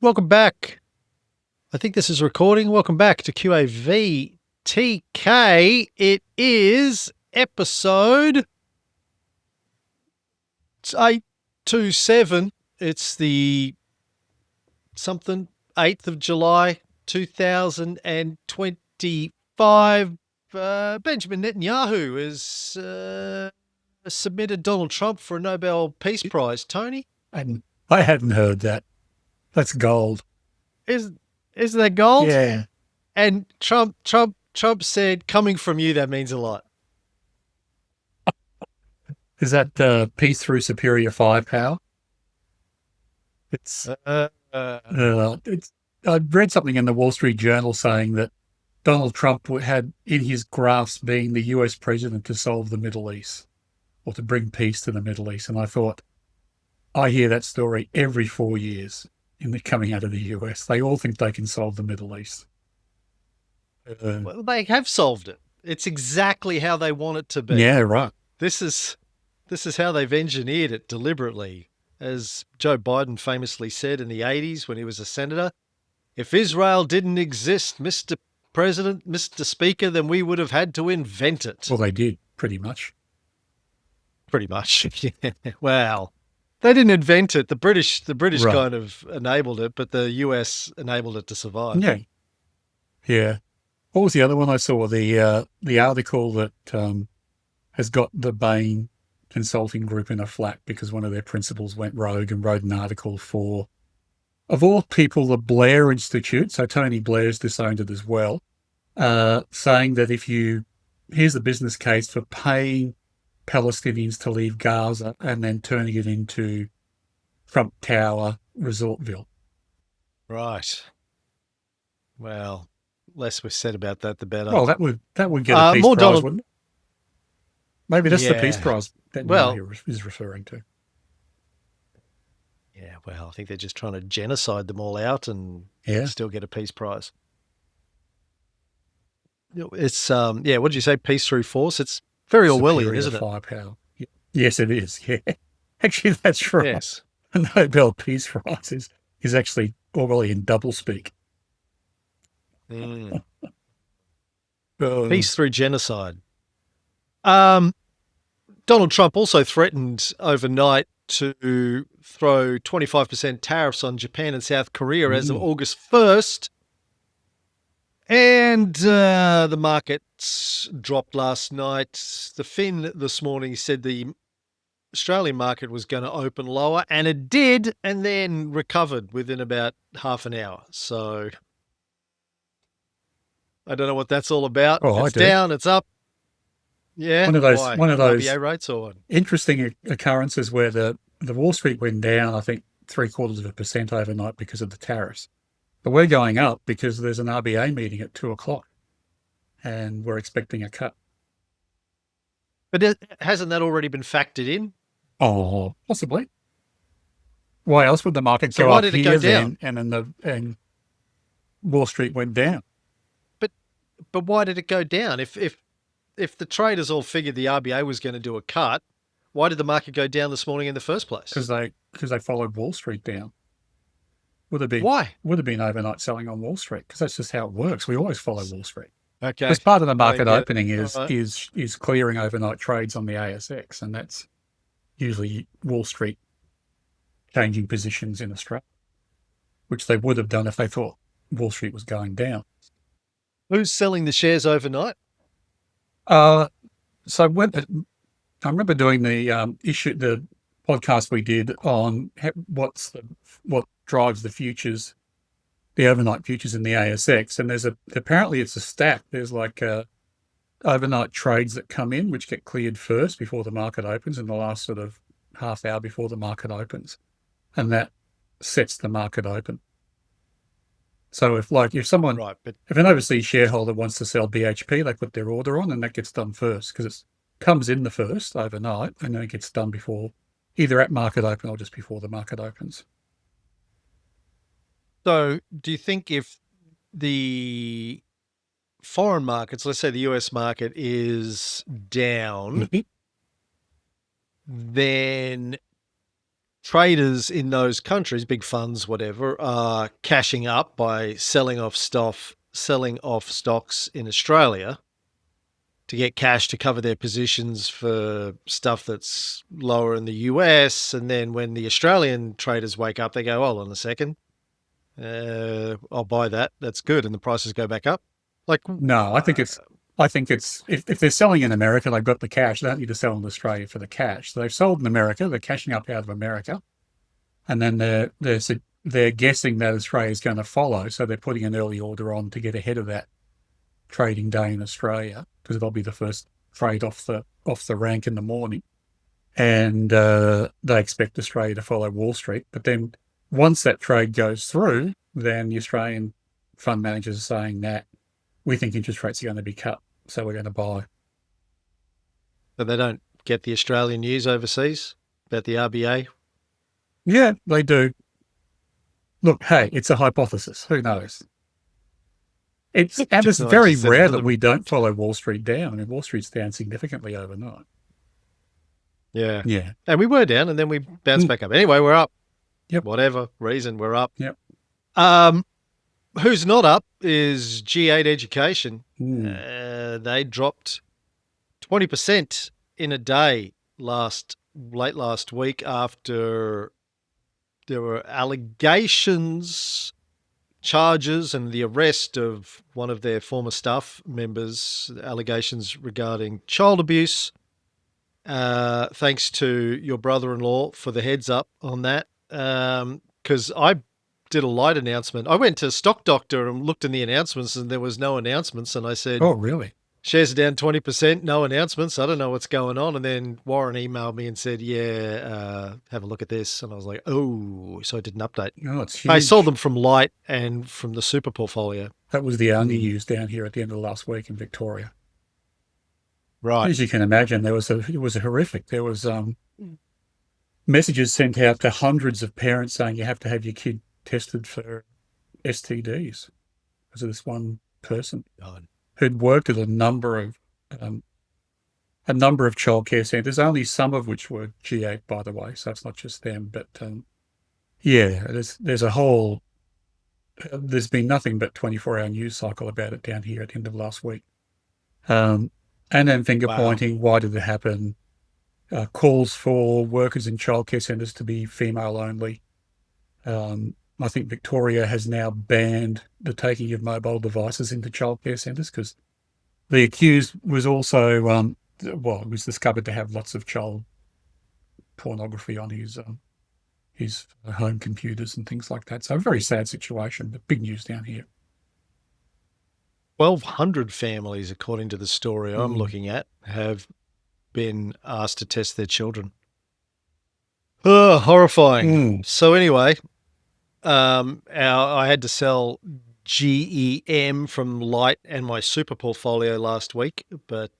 Welcome back. I think this is recording. Welcome back to QAV TK. It is episode 827. It's the 8th of July, 2025. Benjamin Netanyahu has submitted Donald Trump for a Nobel Peace Prize. Tony? I hadn't heard that. That's gold. Is that gold? Yeah. And Trump said, coming from you, that means a lot. Is that peace through superior firepower? I read something in the Wall Street Journal saying that Donald Trump had in his grasp being the US president to solve the Middle East or to bring peace to the Middle East. And I thought, I hear that story every 4 years coming out of the US. They all think they can solve the Middle East. Well, they have solved it. It's exactly how they want it to be. Yeah, right. This is how they've engineered it deliberately. As Joe Biden famously said in the 80s when he was a senator, if Israel didn't exist, Mr. President, Mr. Speaker, then we would have had to invent it. Well, they did, pretty much. Pretty much. Yeah. Well, they didn't invent it. The British Right. kind of enabled it, but the US enabled it to survive. Yeah. Yeah. What was the other one I saw? The article that has got the Bain Consulting Group in a flat because one of their principals went rogue and wrote an article for, of all people, the Blair Institute. So Tony Blair's disowned it as well, saying that here's the business case for paying Palestinians to leave Gaza and then turning it into Trump Tower Resortville. Right. Well, less was said about that, the better. Well, that would get a Peace Prize, wouldn't it? Maybe that's the Peace Prize that is referring to. Yeah, well, I think they're just trying to genocide them all out and still get a Peace Prize. It's what did you say? Peace through force. It's very Orwellian, isn't it? Firepower. Yes, it is. Yeah, actually, that's right. Yes. The Nobel Peace Prize is actually Orwellian doublespeak. Peace through genocide. Donald Trump also threatened overnight to throw 25% tariffs on Japan and South Korea as of August 1st. And the markets dropped last night. The Fin this morning said the Australian market was going to open lower, and it did, and then recovered within about half an hour. So I don't know what that's all about. Oh, it's down, it's up. Yeah. One of those RBA rates or what? Interesting occurrences where the Wall Street went down, I think 0.75% overnight because of the tariffs. But we're going up because there's an RBA meeting at 2:00 and we're expecting a cut. But hasn't that already been factored in? Oh, possibly. Why else would the market go up here then and Wall Street went down? But why did it go down? If the traders all figured the RBA was going to do a cut, why did the market go down this morning in the first place? Because they followed Wall Street down. Why? Would have been overnight selling on Wall Street because that's just how it works. We always follow Wall Street. Okay. Because part of the market opening is clearing overnight trades on the ASX, and that's usually Wall Street changing positions in Australia, which they would have done if they thought Wall Street was going down. Who's selling the shares overnight? So I remember doing the podcast we did on what drives the futures, the overnight futures in the ASX, and apparently it's a stack. There's like overnight trades that come in which get cleared first before the market opens in the last sort of half hour before the market opens, and that sets the market open. So if an overseas shareholder wants to sell BHP, they put their order on and that gets done first because it comes in the first overnight and then it gets done before, either at market open or just before the market opens. So do you think if the foreign markets, let's say the US market is down, then traders in those countries, big funds, whatever, are cashing up by selling off stocks in Australia to get cash to cover their positions for stuff that's lower in the US. And then when the Australian traders wake up, they go, hold on a second, I'll buy that. That's good. And the prices go back up. Like, No, I think it's if they're selling in America, they've got the cash. They don't need to sell in Australia for the cash. So they've sold in America. They're cashing up out of America, and then they're guessing that Australia is going to follow. So they're putting an early order on to get ahead of that trading day in Australia because it'll be the first trade off the rank in the morning, and they expect Australia to follow Wall Street. But then once that trade goes through, then the Australian fund managers are saying that we think interest rates are going to be cut, so we're going to buy. but they don't get the Australian news overseas about the RBA. Yeah, they do. Look, hey, it's a hypothesis. Who knows? And it's very rare that we don't follow Wall Street down. I mean, Wall Street's down significantly overnight. Yeah. Yeah. And we were down and then we bounced back up. Anyway, we're up. Yep. Whatever reason, we're up. Yep. Who's not up is G8 Education. They dropped 20% in a day late last week after there were charges and the arrest of one of their former staff members, allegations regarding child abuse. Thanks to your brother-in-law for the heads up on that. Because I did a light announcement. I went to Stock Doctor and looked in the announcements and there was no announcements. And I said, oh, really? Shares are down 20%, no announcements. I don't know what's going on. And then Warren emailed me and said, have a look at this. And I was like, oh, so I did an update. Oh, it's huge. I sold them from Light and from the super portfolio. That was the only news down here at the end of last week in Victoria. Right. As you can imagine, it was horrific. There was messages sent out to hundreds of parents saying you have to have your kid tested for STDs because of this one person who'd worked at a number of childcare centres, only some of which were G8, by the way, so it's not just them. But there's a whole. There's been nothing but 24-hour news cycle about it down here at the end of last week. And then finger pointing, why did it happen? Calls for workers in childcare centres to be female only. I think Victoria has now banned the taking of mobile devices into childcare centres because the accused was also, was discovered to have lots of child pornography on his home computers and things like that. So a very sad situation, but big news down here. 1,200 families, according to the story I'm looking at, have been asked to test their children. Oh, horrifying. So anyway, I had to sell GEM from Light and my super portfolio last week, but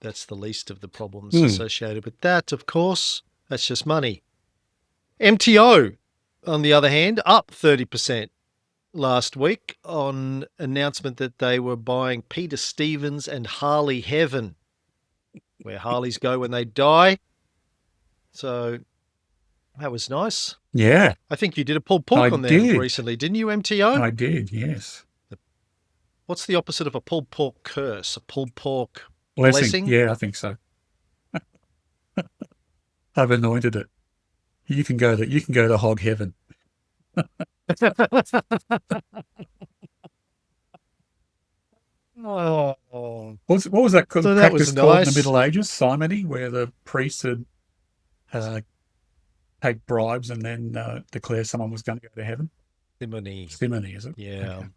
that's the least of the problems associated with that, of course. That's just money. MTO, on the other hand, up 30% last week on announcement that they were buying Peter Stevens and Harley Heaven, where Harleys go when they die. So that was nice. Yeah. I think you did a pulled pork on there recently, didn't you, MTO? I did, yes. What's the opposite of a pulled pork curse? A pulled pork blessing? Yeah, I think so. I've anointed it. You can go to hog heaven. Oh. What was that So practice called in nice. the Middle Ages? Simony, where the priest would take bribes and then declare someone was going to go to heaven? Simony, is it? Yeah. Okay.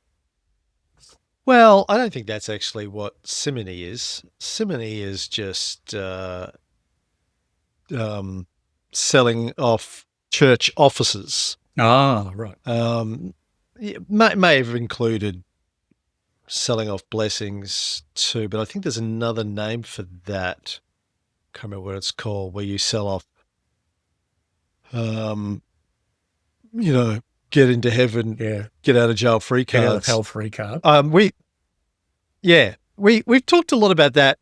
Well, I don't think that's actually what simony is. Simony is just selling off church offices. Ah, right. It may have included selling off blessings too, but I think there's another name for that. Can't remember what it's called, where you sell off, get into heaven, get out of jail free cards. Get out of hell free card. We've talked a lot about that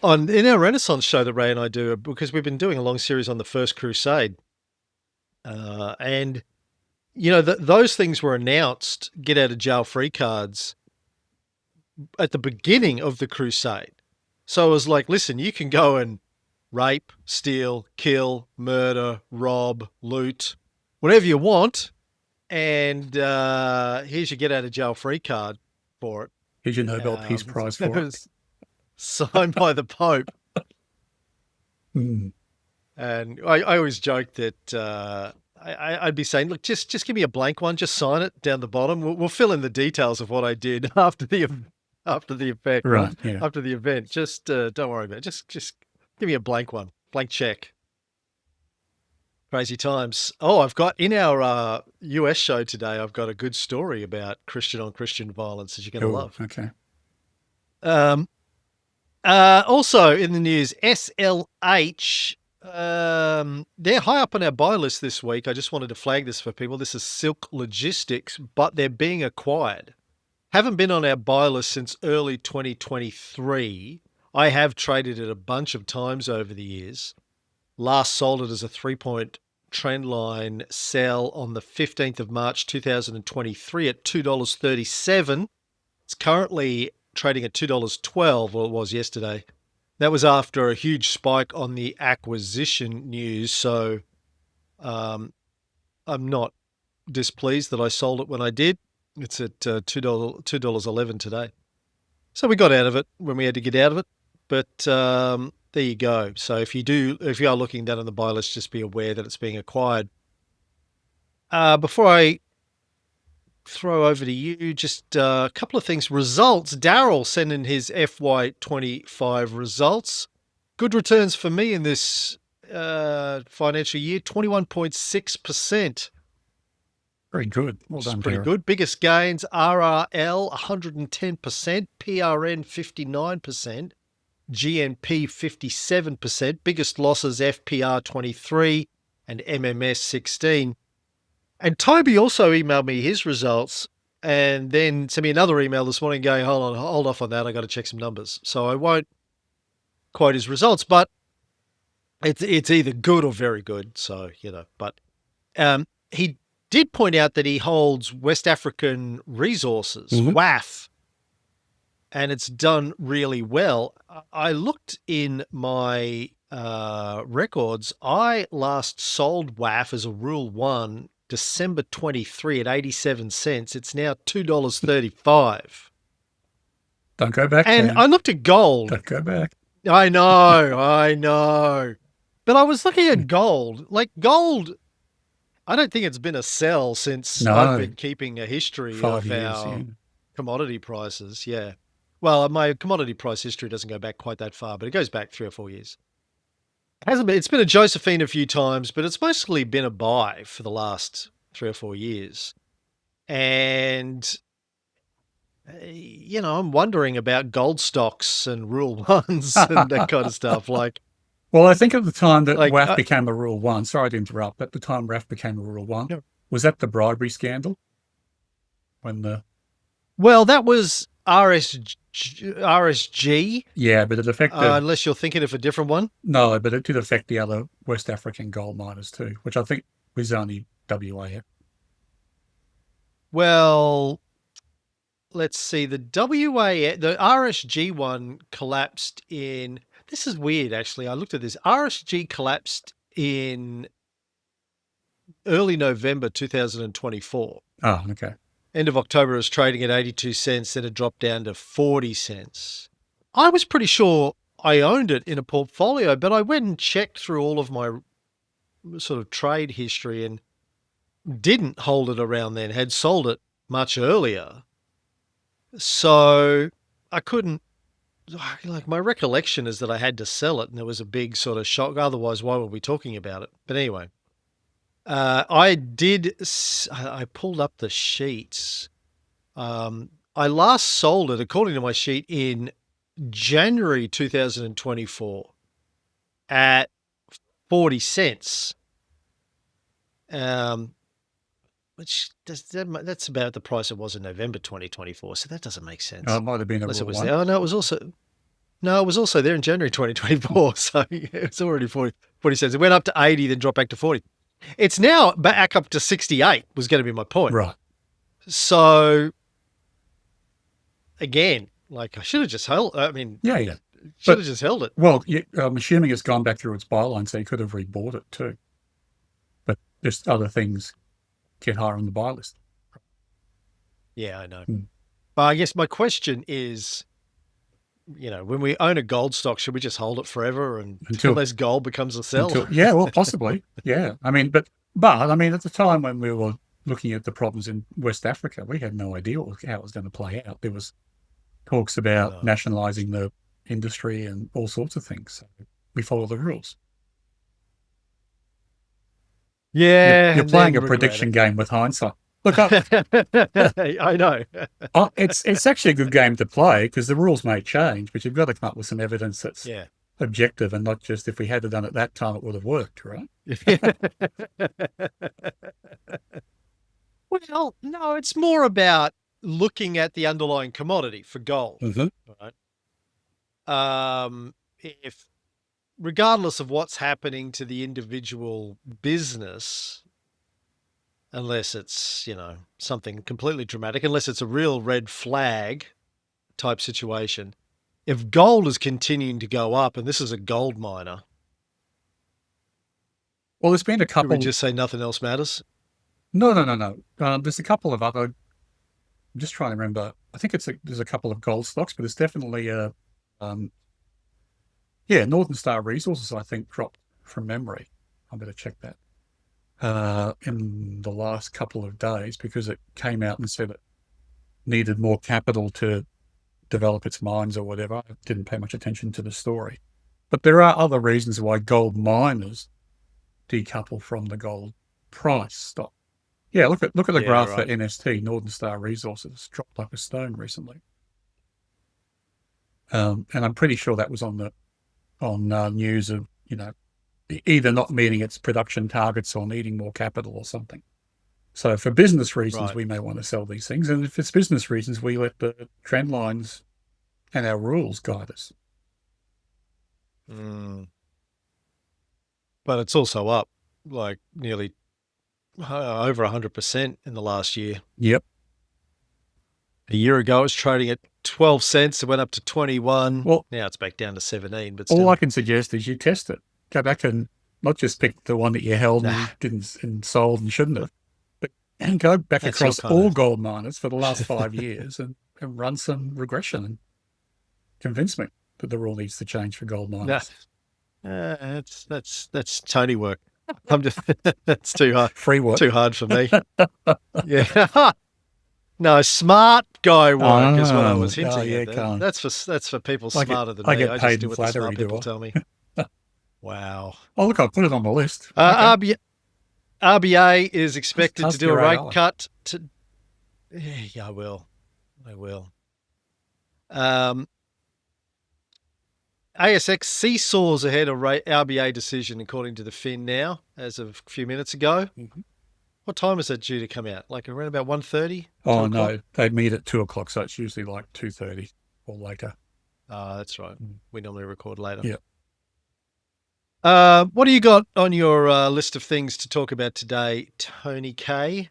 in our Renaissance show that Ray and I do, because we've been doing a long series on the First Crusade. And, those things were announced, get out of jail free cards, at the beginning of the crusade. So it was like, listen, you can go and rape, steal, kill, murder, rob, loot, whatever you want. And here's your get out of jail free card for it. Here's your Nobel Peace Prize for it. Signed by the Pope. Mm. And I always joke that I'd be saying, look, just give me a blank one, just sign it down the bottom. We'll fill in the details of what I did after the effect, right? Yeah. After the event. Just don't worry about it. Just give me a blank one, blank check. Crazy times. Oh, I've got in our US show today, I've got a good story about Christian on Christian violence that you're going to love. Okay. Also in the news, SLH, they're high up on our buy list this week. I just wanted to flag this for people. This is Silk Logistics, but they're being acquired. Haven't been on our buy list since early 2023. I have traded it a bunch of times over the years. Last sold it as a 3-point trend line sell on the 15th of March 2023 at $2.37. It's currently trading at $2.12, well, it was yesterday. That was after a huge spike on the acquisition news, so I'm not displeased that I sold it when I did. It's at $2.11 today. So we got out of it when we had to get out of it, but there you go. So if you are looking down on the buy list, just be aware that it's being acquired. Before I throw over to you, just a couple of things. Results. Daryl sent in his FY25 results. Good returns for me in this financial year, 21.6%. Very good. Well done, pretty Daryl. good. Biggest gains, RRL 110%, PRN 59%, GNP 57%. Biggest losses, FPR 23 and MMS 16. And Toby also emailed me his results and then sent me another email this morning going, hold off on that. I got to check some numbers. So I won't quote his results, but it's either good or very good. So, but he did point out that he holds West African Resources, WAF, and it's done really well. I looked in my records. I last sold WAF as a Rule 1 December 23 at 87 cents. It's now $2.35. Don't go back. And I looked at gold. Don't go back. I know. But I was looking at gold. Like gold, I don't think it's been a sell since I've been keeping a history of our commodity prices. Yeah. Well, my commodity price history doesn't go back quite that far, but it goes back 3 or 4 years. It's been a Josephine a few times, but it's mostly been a buy for the last 3 or 4 years. And, I'm wondering about gold stocks and Rule 1s and that kind of stuff. Well, I think at the time that WAF became a Rule 1, sorry to interrupt, at the time WAF became a Rule 1, was that the bribery scandal? Well, that was RSG. Yeah, but it affected... unless you're thinking of a different one. No, but it did affect the other West African gold miners too, which I think was only WAF. Well, let's see. The RSG one collapsed in... This is weird, actually. I looked at this. RSG collapsed in early November 2024. Oh, okay. End of October, it was trading at 82 cents, then it dropped down to 40 cents. I was pretty sure I owned it in a portfolio, but I went and checked through all of my sort of trade history and didn't hold it around then, had sold it much earlier. So I couldn't, my recollection is that I had to sell it and there was a big sort of shock. Otherwise, why were we talking about it? But anyway. I pulled up the sheets. I last sold it, according to my sheet, in January 2024 at 40 cents. Which that's about the price it was in November 2024. So that doesn't make sense. Oh, it might have been a Rule 1. Oh, no, it was also there in January 2024. So it's already 40 cents. It went up to 80, then dropped back to 40. It's now back up to 68 was going to be my point. Right. So again, like I should have just held. I mean, Yeah. should have just held it. Well, I'm assuming it's gone back through its byline, so you could have rebought it too. But just other things get higher on the buy list. Yeah, I know. But I guess my question is, when we own a gold stock, should we just hold it forever unless gold becomes a sell? Yeah, well, possibly. Yeah. I mean, but I mean, at the time when we were looking at the problems in West Africa, we had no idea how it was going to play out. There was talks about nationalising the industry and all sorts of things. So we follow the rules. Yeah. You're playing a prediction game with hindsight. Look, I know. It's actually a good game to play because the rules may change, but you've got to come up with some evidence that's objective and not just if we had it done at that time, it would have worked, right? Well, no, it's more about looking at the underlying commodity for gold. Right? If regardless of what's happening to the individual business, unless it's, something completely dramatic, unless it's a real red flag type situation, if gold is continuing to go up, and this is a gold miner. Well, there's been a couple. Should we just say nothing else matters? No. There's a couple of other. I'm just trying to remember. I think there's a couple of gold stocks, but it's definitely Northern Star Resources, I think, dropped from memory. I better check that. In the last couple of days because it came out and said it needed more capital to develop its mines or whatever. I didn't pay much attention to the story. But there are other reasons why gold miners decouple from the gold price stock. Yeah, look at the graph for NST, Northern Star Resources, dropped like a stone recently. And I'm pretty sure that was on news of, either not meeting its production targets or needing more capital or something. So for business reasons, we may want to sell these things. And if it's business reasons, we let the trend lines and our rules guide us. But it's also up like nearly over 100% in the last year. Yep. A year ago, it was trading at 12 cents. It went up to 21. Well, now it's back down to 17. But still. All I can suggest is you test it. Go back and not just pick the one that you held and didn't and sold and shouldn't have, but and go back across all gold miners for the last 5 years and run some regression and convince me that the rule needs to change for gold miners. That's Tony work. I'm just that's too hard. Free work. Too hard for me. Yeah. No, smart guy work is what I was hinting at. That's for people smarter than me. I get paid just do what the smart people tell me. Wow. Oh, look, I'll put it on the list. RBA is expected to do a rate cut. Yeah, I will. ASX seesaws ahead of RBA decision, according to the Fin now, as of a few minutes ago. Mm-hmm. What time is that due to come out? Like around about 1:30? Oh, no. They meet at 2 o'clock, so it's usually like 2:30 or later. That's right. We normally record later. Yeah. What do you got on your list of things to talk about today, Tony K?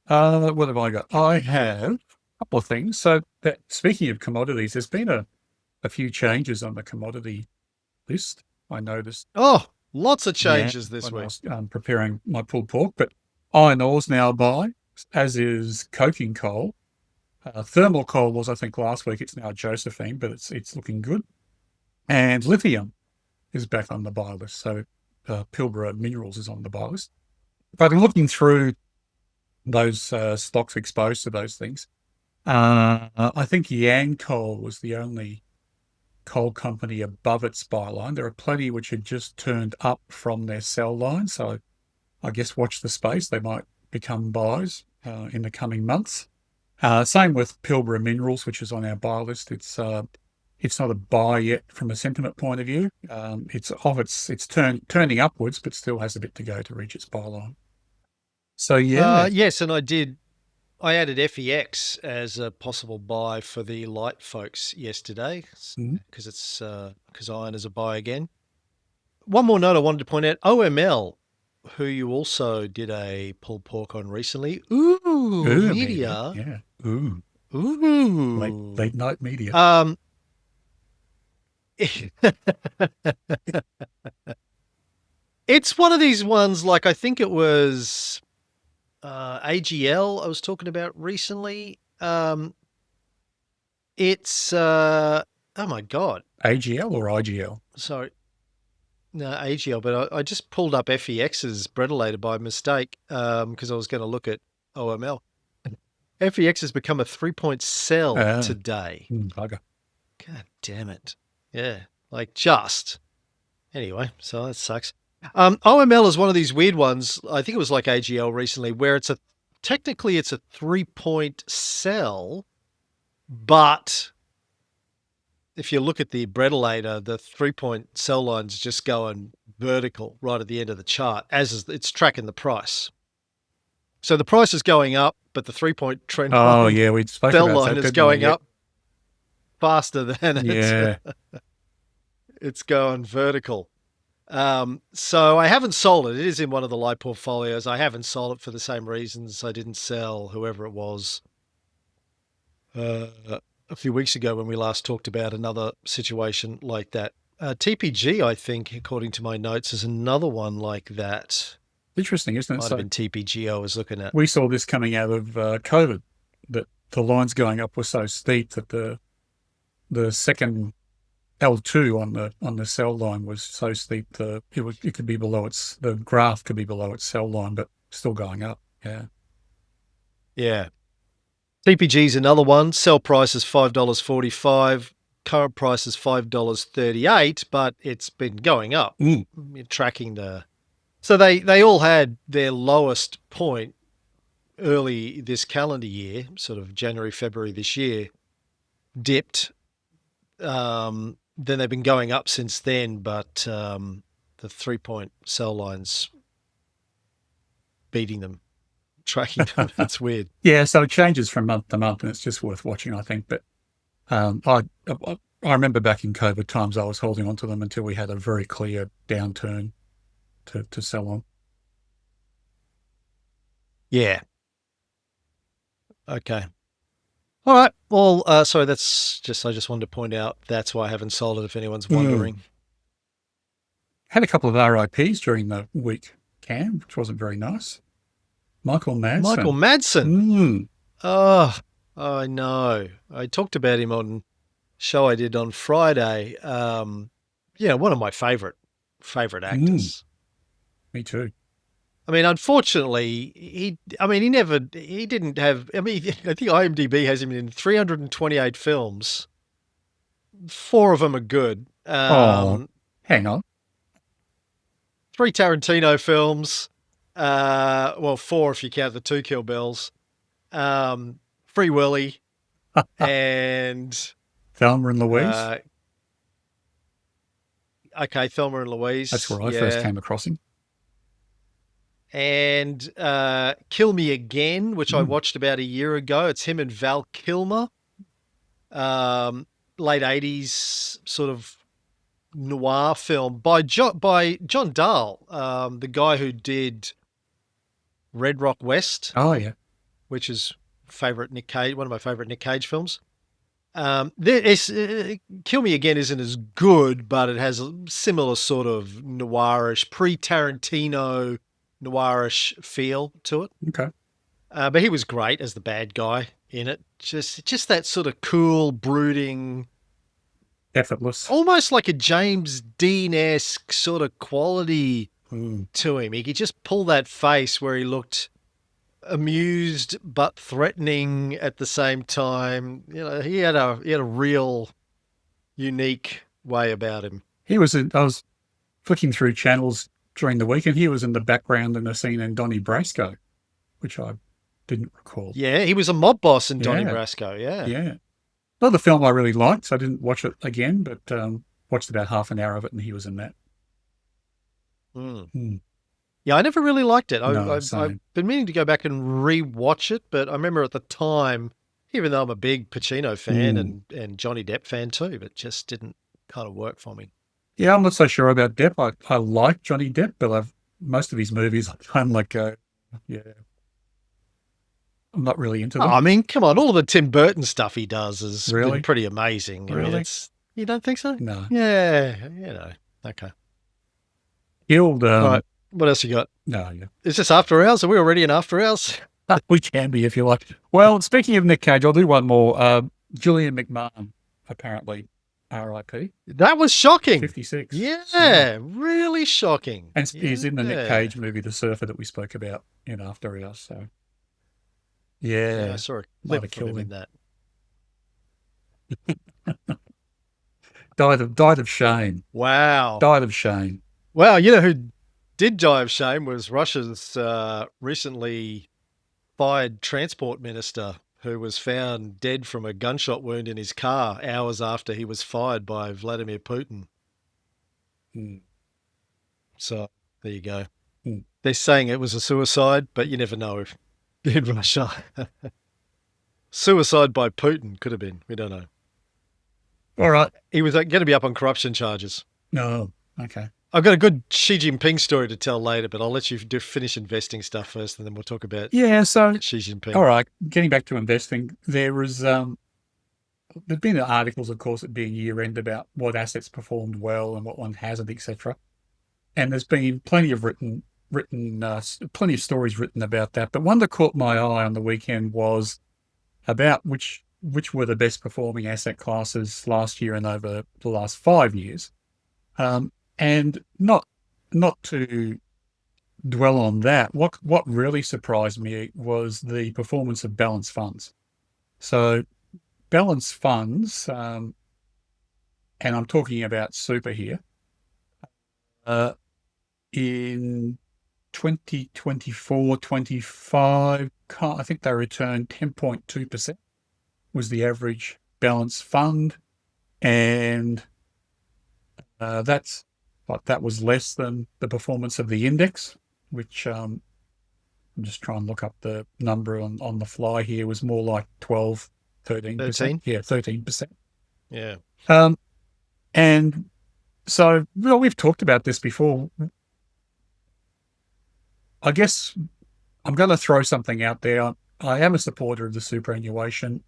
What have I got? I have a couple of things. So speaking of commodities, there's been a few changes on the commodity list, I noticed. Oh, lots of changes this week. I was preparing my pulled pork, but iron ore's now a buy, as is coking coal. Thermal coal was, I think, last week. It's now Josephine, but it's looking good. And lithium is back on the buy list. So Pilbara Minerals is on the buy list. But in looking through those stocks exposed to those things, I think Yancoal was the only coal company above its buy line. There are plenty which had just turned up from their sell line. So I guess watch the space. They might become buys in the coming months. Same with Pilbara Minerals, which is on our buy list. It's not a buy yet from a sentiment point of view. It's turning upwards, but still has a bit to go to reach its buy line. So yeah. Yes, and I added FEX as a possible buy for the light folks yesterday because iron is a buy again. One more note I wanted to point out: OML who you also did a pulled pork on recently. Ooh, media. Yeah. Ooh. Ooh. Late night media. It's one of these ones, like I think it was AGL I was talking about recently. It's oh my God. AGL or IGL? Sorry. No, AGL, but I just pulled up FEX's Bredelator by mistake because I was going to look at OML. FEX has become a 3-point sell today. Bugger. God damn it. Yeah, like just. Anyway, so that sucks. OML is one of these weird ones. I think it was like AGL recently, where technically it's a 3-point sell, but if you look at the Bredelator, the 3-point sell line's just going vertical right at the end of the chart, it's tracking the price. So the price is going up, but the 3-point trend line, we spoke sell about line that, is going up faster than Yeah. it's going vertical. So I haven't sold it. It is in one of the light portfolios. I haven't sold it for the same reasons I didn't sell whoever it was a few weeks ago when we last talked about another situation like that. TPG, I think, according to my notes, is another one like that. Interesting, isn't it? Might have been TPG I was looking at. We saw this coming out of COVID, that the lines going up were so steep that the second L2 on the sell line was so steep that it could be below the graph could be below its sell line, but still going up. Yeah. Yeah. TPG is another one. Sell price is $5.45. Current price is $5.38, but it's been going up. You're tracking so they all had their lowest point early this calendar year, sort of January, February this year, dipped. Then they've been going up since then, but the 3-point sell line's beating them, tracking them. It's weird. Yeah, so it changes from month to month, and it's just worth watching, I think. But I remember back in COVID times, I was holding on to them until we had a very clear downturn to sell on. Yeah. Okay. All right. Well, sorry, I just wanted to point out that's why I haven't sold it if anyone's wondering. Had a couple of RIPs during the week, Cam, which wasn't very nice. Michael Madsen. Oh, I know. I talked about him on a show I did on Friday. One of my favorite actors. Me too. I mean, unfortunately, he didn't have, I think IMDb has him in 328 films. 4 of them are good. Hang on. 3 Tarantino films. 4 if you count the 2 Kill Bills. Free Willy. And Thelma and Louise. Okay, Thelma and Louise. That's where I first came across him. And Kill Me Again, which I watched about a year ago. It's him and Val Kilmer. Late 80s sort of noir film by John Dahl, the guy who did Red Rock West. Oh, yeah. Which is one of my favorite Nick Cage films. Kill Me Again isn't as good, but it has a similar sort of noirish, pre-Tarantino noirish feel to it. Okay. But he was great as the bad guy in it. Just that sort of cool, brooding, effortless, almost like a James Dean-esque sort of quality to him. He could just pull that face where he looked amused but threatening at the same time. He had a real unique way about him. I was flicking through channels during the week, and he was in the background in a scene in Donnie Brasco, which I didn't recall. Yeah, he was a mob boss in Donnie Brasco. Yeah. Another film I really liked, so I didn't watch it again, but watched about half an hour of it, and he was in that. Yeah, I never really liked it. I've been meaning to go back and re-watch it, but I remember at the time, even though I'm a big Pacino fan and Johnny Depp fan too, but it just didn't kind of work for me. Yeah, I'm not so sure about Depp. I like Johnny Depp, but I've most of his movies, I'm like, yeah, I'm not really into them. I mean, come on, all the Tim Burton stuff he does has Really? been pretty amazing. I mean, Really? you don't think so? No. Yeah, okay. Killed. All right, what else you got? No, yeah. Is this after hours? Are we already in after hours? We can be if you like. Well, speaking of Nick Cage, I'll do one more. Julian McMahon, apparently, R.I.P. That was shocking. 56. Yeah, really shocking. And he's in the Nick Yeah. Cage movie, The Surfer, that we spoke about in After Hours. So, yeah, I saw a might clip have from him killed in that. died of shame. Wow. Died of shame. Well, you know who did die of shame was Russia's recently fired transport minister, who was found dead from a gunshot wound in his car hours after he was fired by Vladimir Putin. Hmm. So there you go. Hmm. They're saying it was a suicide, but you never know if in Russia. Suicide by Putin could have been. We don't know. All right. He was going to be up on corruption charges. No. Okay. I've got a good Xi Jinping story to tell later, but I'll let you finish investing stuff first, and then we'll talk about So Xi Jinping. all right, getting back to investing, there's been articles, of course, at being year end about what assets performed well and what one hasn't, etc. And there's been plenty of plenty of stories written about that. But one that caught my eye on the weekend was about which were the best performing asset classes last year and over the last 5 years. And not to dwell on that, what really surprised me was the performance of balanced funds. So balanced funds, and I'm talking about super here, in 2024, 25, I think they returned 10.2% was the average balanced fund. And that was less than the performance of the index, which I'm just trying to look up the number on the fly here, was more like 12, 13%. 13? Yeah, 13%. Yeah. And so, well, we've talked about this before. I guess I'm going to throw something out there. I am a supporter of the superannuation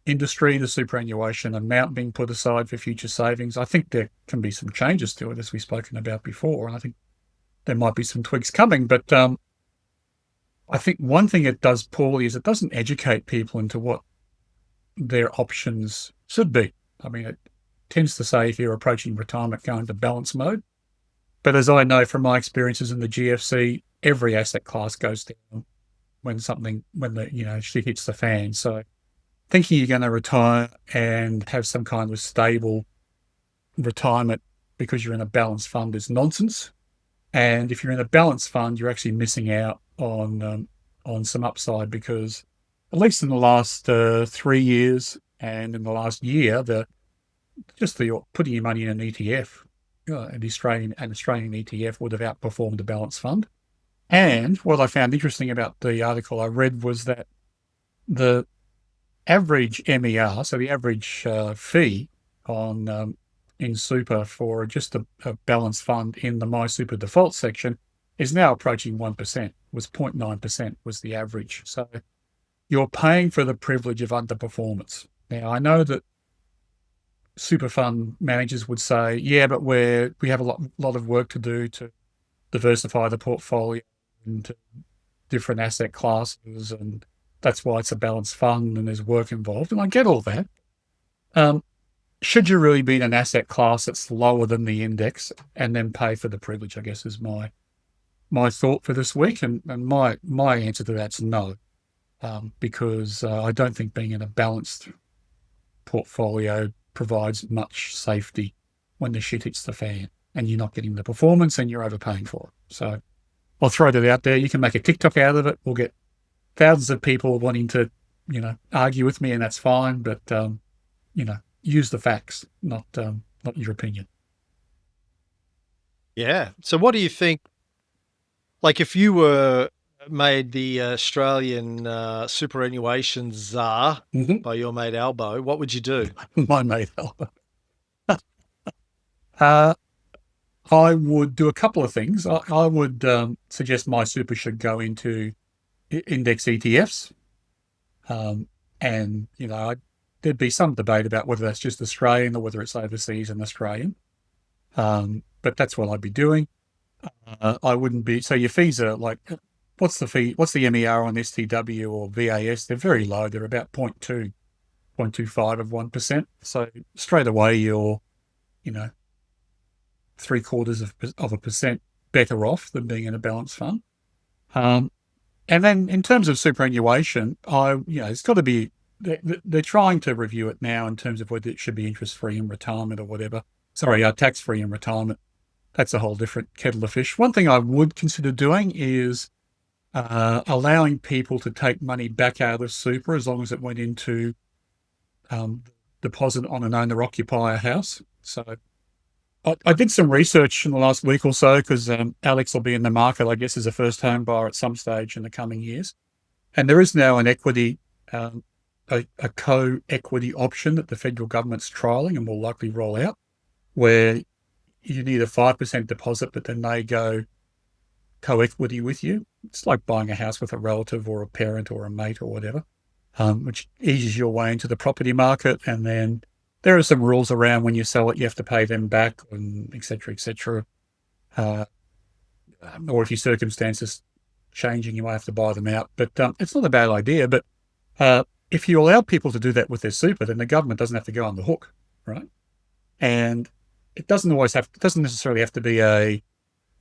industry, the superannuation amount being put aside for future savings. I think there can be some changes to it, as we've spoken about before, and I think there might be some tweaks coming. But I think one thing it does poorly is it doesn't educate people into what their options should be. I mean, it tends to say if you're approaching retirement, go into balance mode. But as I know from my experiences in the GFC, every asset class goes down when the shit hits the fan. So thinking you're going to retire and have some kind of stable retirement because you're in a balanced fund is nonsense. And if you're in a balanced fund, you're actually missing out on some upside, because at least in the last 3 years and in the last year, putting your money in an ETF, an Australian ETF would have outperformed a balanced fund. And what I found interesting about the article I read was that the average MER, so the average fee on in super for just a balanced fund in the My Super default section is now approaching 1%. Was 0.9% was the average. So you're paying for the privilege of underperformance. Now, I know that super fund managers would say, yeah, but we have a lot of work to do to diversify the portfolio into different asset classes, and that's why it's a balanced fund and there's work involved. And I get all that. Should you really be in an asset class that's lower than the index and then pay for the privilege, I guess, is my thought for this week. And my answer to that's no, because I don't think being in a balanced portfolio provides much safety when the shit hits the fan and you're not getting the performance and you're overpaying for it. So I'll throw that out there. You can make a TikTok out of it. We'll get thousands of people wanting to, argue with me, and that's fine. But, use the facts, not your opinion. Yeah. So what do you think, like if you were made the Australian superannuation czar by your mate Albo, what would you do? My mate Albo. I would do a couple of things. I would suggest my super should go into index ETFs. And, there'd be some debate about whether that's just Australian or whether it's overseas and Australian. But that's what I'd be doing. I wouldn't be. So your fees are like, what's the fee? What's the MER on STW or VAS? They're very low. They're about 0.25 of 1%. So straight away, you're, 0.75% better off than being in a balanced fund. And then in terms of superannuation, it's got to be, they're trying to review it now in terms of whether it should be interest-free in retirement or whatever. Sorry, tax-free in retirement. That's a whole different kettle of fish. One thing I would consider doing is allowing people to take money back out of super as long as it went into deposit on an owner-occupier house. So I did some research in the last week or so because Alex will be in the market, I guess, as a first home buyer at some stage in the coming years. And there is now an equity, a co-equity option that the federal government's trialling and will likely roll out, where you need a 5% deposit, but then they go co-equity with you. It's like buying a house with a relative or a parent or a mate or whatever, which eases your way into the property market. And then there are some rules around when you sell it, you have to pay them back, and et cetera, et cetera. Or if your circumstances changing, you might have to buy them out. But it's not a bad idea. But if you allow people to do that with their super, then the government doesn't have to go on the hook, right? And it doesn't necessarily have to be a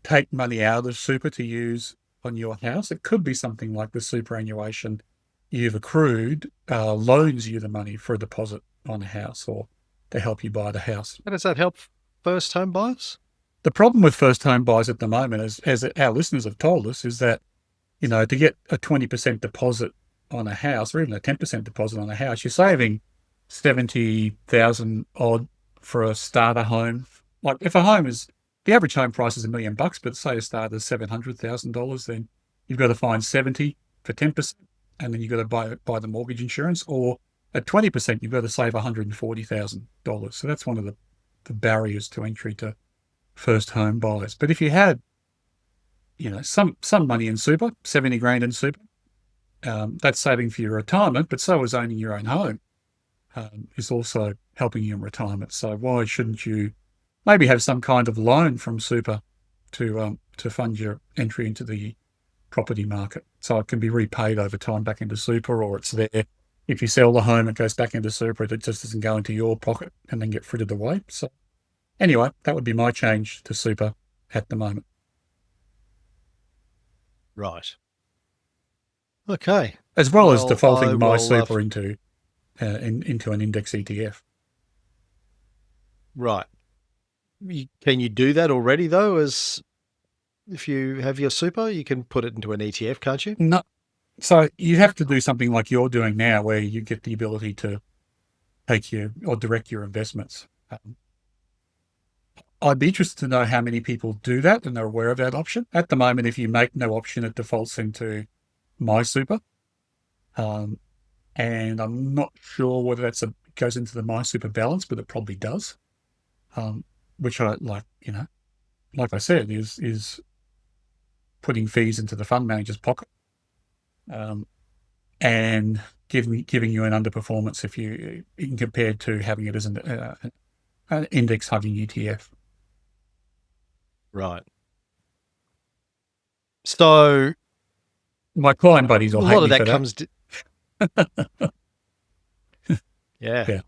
take money out of super to use on your house. It could be something like the superannuation you've accrued loans you the money for a deposit on a house or to help you buy the house. How does that help first home buyers? The problem with first home buyers at the moment, as our listeners have told us, is that, to get a 20% deposit on a house or even a 10% deposit on a house, you're saving 70,000 odd for a starter home. Like if a home is, the average home price is $1 million, but say a starter is $700,000, then you've got to find 70 for 10%, and then you've got to buy the mortgage insurance, or at 20%, you've got to save $140,000. So that's one of the barriers to entry to first home buyers. But if you had, some money in super, 70 grand in super, that's saving for your retirement, but so is owning your own home, is also helping you in retirement. So why shouldn't you maybe have some kind of loan from super to fund your entry into the property market? So it can be repaid over time back into super, or it's there. If you sell the home, it goes back into super. It just doesn't go into your pocket and then get frittered away. So anyway, that would be my change to super at the moment. Right. Okay. As well as defaulting my super into an index ETF. Right. Can you do that already, though? As if you have your super, you can put it into an ETF, can't you? No. So you have to do something like you're doing now, where you get the ability to direct your investments. I'd be interested to know how many people do that and they're aware of that option. At the moment, if you make no option, it defaults into my super. And I'm not sure whether it goes into the my super balance, but it probably does. Which I like I said, is putting fees into the fund manager's pocket, and giving you an underperformance if you compared to having it as an index hugging ETF. Right. So my client buddies will hate me for that. Yeah.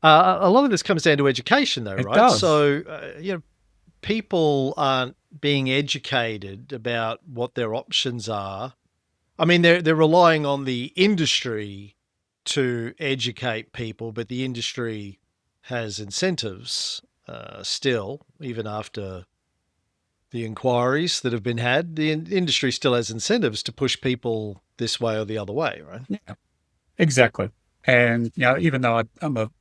A lot of this comes down to education, though, right? Does. So, people aren't being educated about what their options are. I mean, they're relying on the industry to educate people, but the industry has incentives still, even after the inquiries that have been had. The industry still has incentives to push people this way or the other way, right? Yeah, exactly. And even though I'm a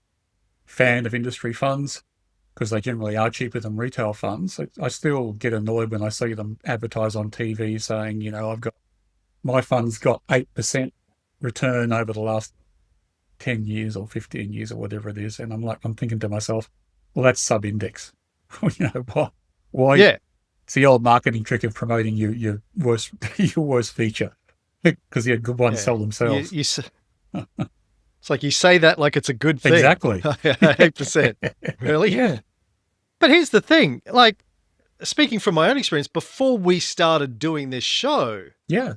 fan of industry funds, because they generally are cheaper than retail funds, I still get annoyed when I see them advertise on TV saying, my fund's got 8% return over the last 10 years or 15 years or whatever it is. And I'm thinking to myself, well, that's sub-index. Why? Yeah. It's the old marketing trick of promoting your worst your worst feature because the good ones Yeah. sell themselves. It's like you say that like it's a good thing. Exactly. 8%. Really? Yeah. But here's the thing. Like, speaking from my own experience, before we started doing this show, Yeah.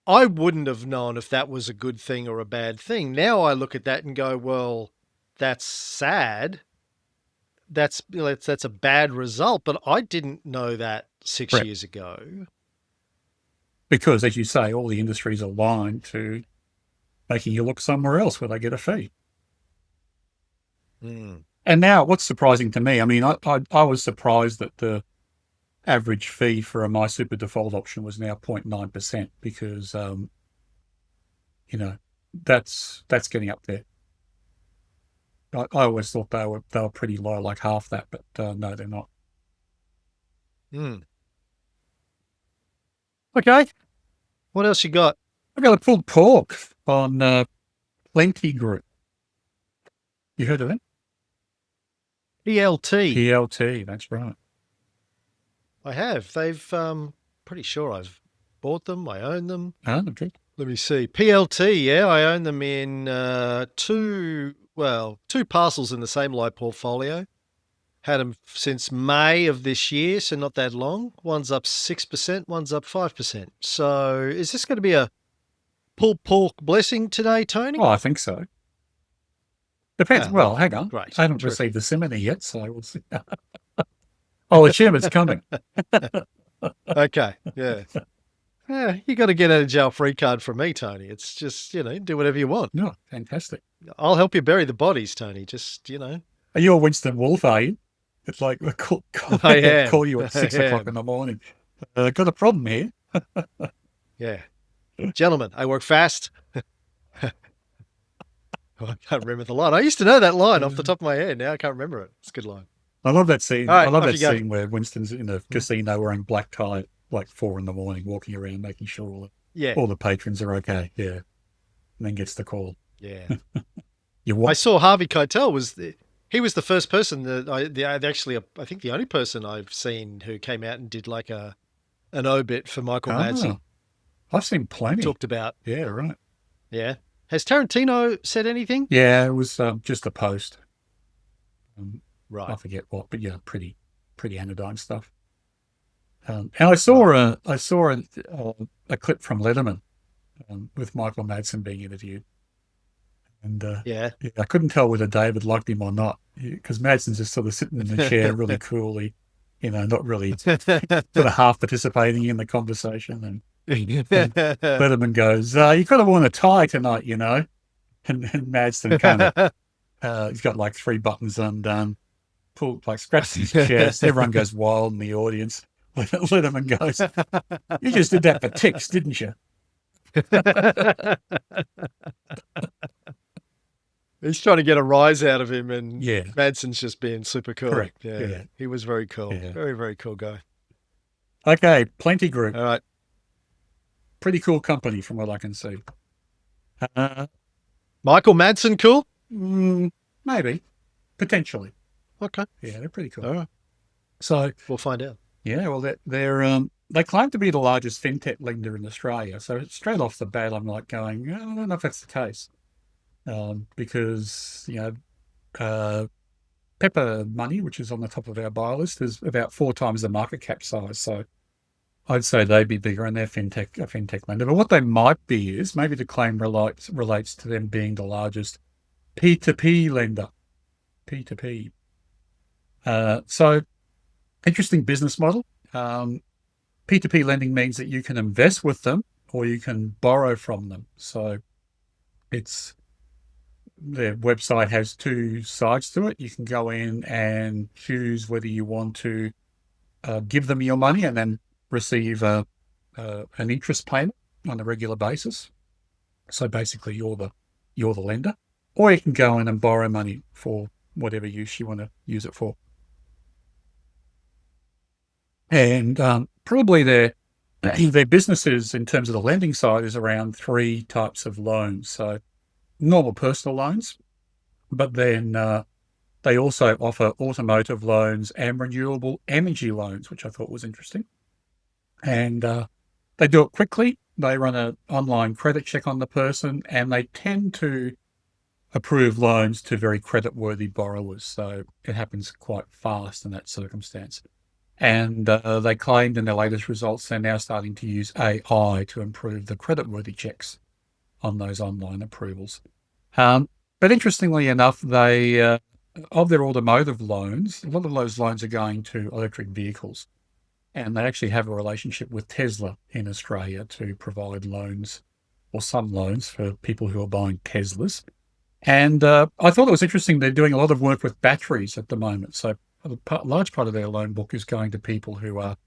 I wouldn't have known if that was a good thing or a bad thing. Now I look at that and go, well, that's sad. That's a bad result. But I didn't know that 6 Correct. years ago. Because, as you say, all the industries are aligned to making you look somewhere else where they get a fee. Mm. And now what's surprising to me, I mean, I was surprised that the average fee for a My Super default option was now 0.9% because, you know, that's getting up there. I always thought they were pretty low, like half that, but no, they're not. Mm. Okay. What else you got? I got a pulled pork on Plenti Group. You heard of it? PLT. PLT, that's right. I have. They've, pretty sure I've bought them. I own them. Ah, okay. Let me see. PLT, yeah, I own them in two parcels in the same live portfolio. Had them since May of this year, so not that long. One's up 6%, one's up 5%. So is this going to be a pulled pork blessing today, Tony? Oh, I think so. Depends. Well, hang on. Great. I haven't Terrific. received the simony yet, so we'll see. I'll assume it's coming. Okay, yeah. Yeah, you got to get a jail free card from me, Tony. It's just, do whatever you want. No, fantastic. I'll help you bury the bodies, Tony. Just, Are you a Winston Wolf, are you? It's like they call I am. call you at 6 o'clock in the morning. Got a problem here. Yeah. Gentlemen, I work fast. I can't remember the line. I used to know that line off the top of my head. Now I can't remember it. It's a good line. I love that scene. All right, I love off that you go. scene where Winston's in a casino wearing black tie at like 4 in the morning, walking around, making sure Yeah. all the patrons are okay. Yeah. And then gets the call. Yeah. I saw Harvey Keitel he was the first person that I think the only person I've seen who came out and did like an obit for Michael Madsen. I've seen plenty. Talked about. Yeah, right. Yeah. Has Tarantino said anything? Yeah, it was just a post. Right. I forget what, but yeah, pretty anodyne stuff. And I saw a clip from Letterman with Michael Madsen being interviewed, and Yeah. I couldn't tell whether David liked him or not because Madsen's just sort of sitting in the chair really coolly, not really sort of half participating in the conversation. And Letterman goes, "You could have worn a tie tonight, And Madsen kind of he's got like 3 buttons undone, scratched his chest. Everyone goes wild in the audience. Letterman goes, "You just did that for ticks, didn't you?" He's trying to get a rise out of him, and Yeah. Madsen's just being super cool. Correct. Yeah. Yeah. He was very cool. Yeah. Very, very cool guy. Okay, Plenti Group. All right. Pretty cool company from what I can see. Michael Madsen, cool? Maybe. Potentially. Okay. Yeah, they're pretty cool. All right. So, We'll find out. yeah, well, they claim to be the largest fintech lender in Australia. So straight off the bat, I'm like going, I don't know if that's the case. Because, Pepper Money, which is on the top of our buy list, is about 4 times the market cap size. So I'd say they'd be bigger and they're a fintech lender. But what they might be is maybe the claim relates to them being the largest P2P lender. P2P. So interesting business model. P2P lending means that you can invest with them or you can borrow from them. So their website has 2 sides to it. You can go in and choose whether you want to give them your money and then receive an interest payment on a regular basis. So basically, you're the lender, or you can go in and borrow money for whatever use you want to use it for. And probably their businesses in terms of the lending side is around 3 types of loans. So normal personal loans, but then They also offer automotive loans and renewable energy loans, which I thought was interesting. And they do it quickly. They run an online credit check on the person, and they tend to approve loans to very creditworthy borrowers. So it happens quite fast in that circumstance. And they claimed in their latest results they're now starting to use AI to improve the creditworthy checks on those online approvals. But interestingly enough, they of their automotive loans, a lot of those loans are going to electric vehicles. And they actually have a relationship with Tesla in Australia to provide loans, or some loans, for people who are buying Teslas. And I thought it was interesting. They're doing a lot of work with batteries at the moment. So a large part of their loan book is going to people who are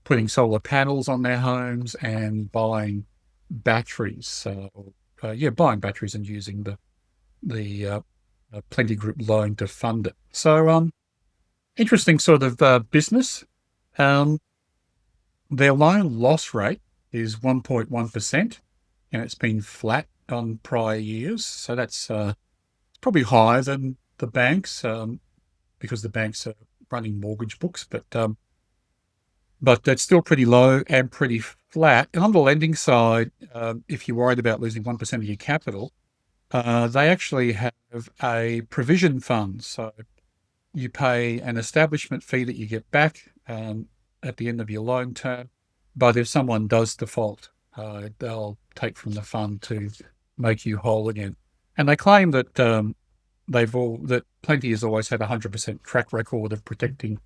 putting solar panels on their homes and buying batteries. Buying batteries and using the Plenti Group loan to fund it. So interesting sort of business. Their loan loss rate is 1.1%, and it's been flat on prior years. So that's probably higher than the banks because the banks are running mortgage books, but that's still pretty low and pretty flat. And on the lending side, if you're worried about losing 1% of your capital, they actually have a provision fund. So you pay an establishment fee that you get back at the end of your loan term. But if someone does default, they'll take from the fund to make you whole again. And they claim that that Plenti has always had a 100% track record of protecting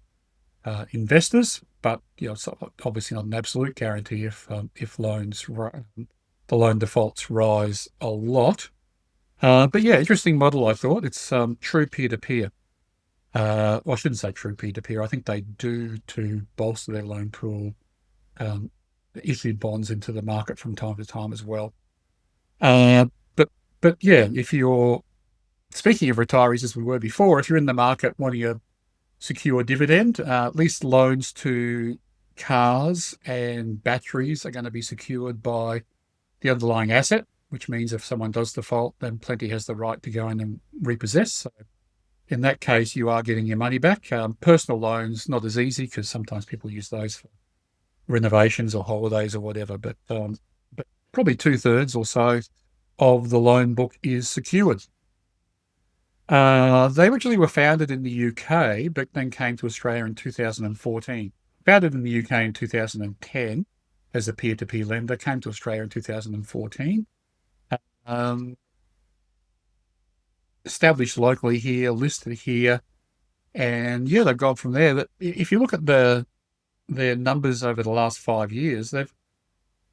investors, but it's obviously not an absolute guarantee if the loan defaults rise a lot. But yeah, interesting model, I thought. It's true peer-to-peer. Well, I shouldn't say true peer-to-peer. I think they do, to bolster their loan pool, issue bonds into the market from time to time as well. But yeah, if you're speaking of retirees, as we were before, if you're in the market wanting a secure dividend, at least loans to cars and batteries are going to be secured by the underlying asset, which means if someone does default, then Plenti has the right to go in and repossess. So in that case, you are getting your money back. Personal loans, not as easy because sometimes people use those for renovations or holidays or whatever, but probably 2/3 or so of the loan book is secured. They originally were founded in the UK, but then came to Australia in 2014. Founded in the UK in 2010 as a peer-to-peer lender, came to Australia in 2014. Established locally here, listed here, and yeah, they've gone from there. But if you look at their numbers over the last 5 years, they've,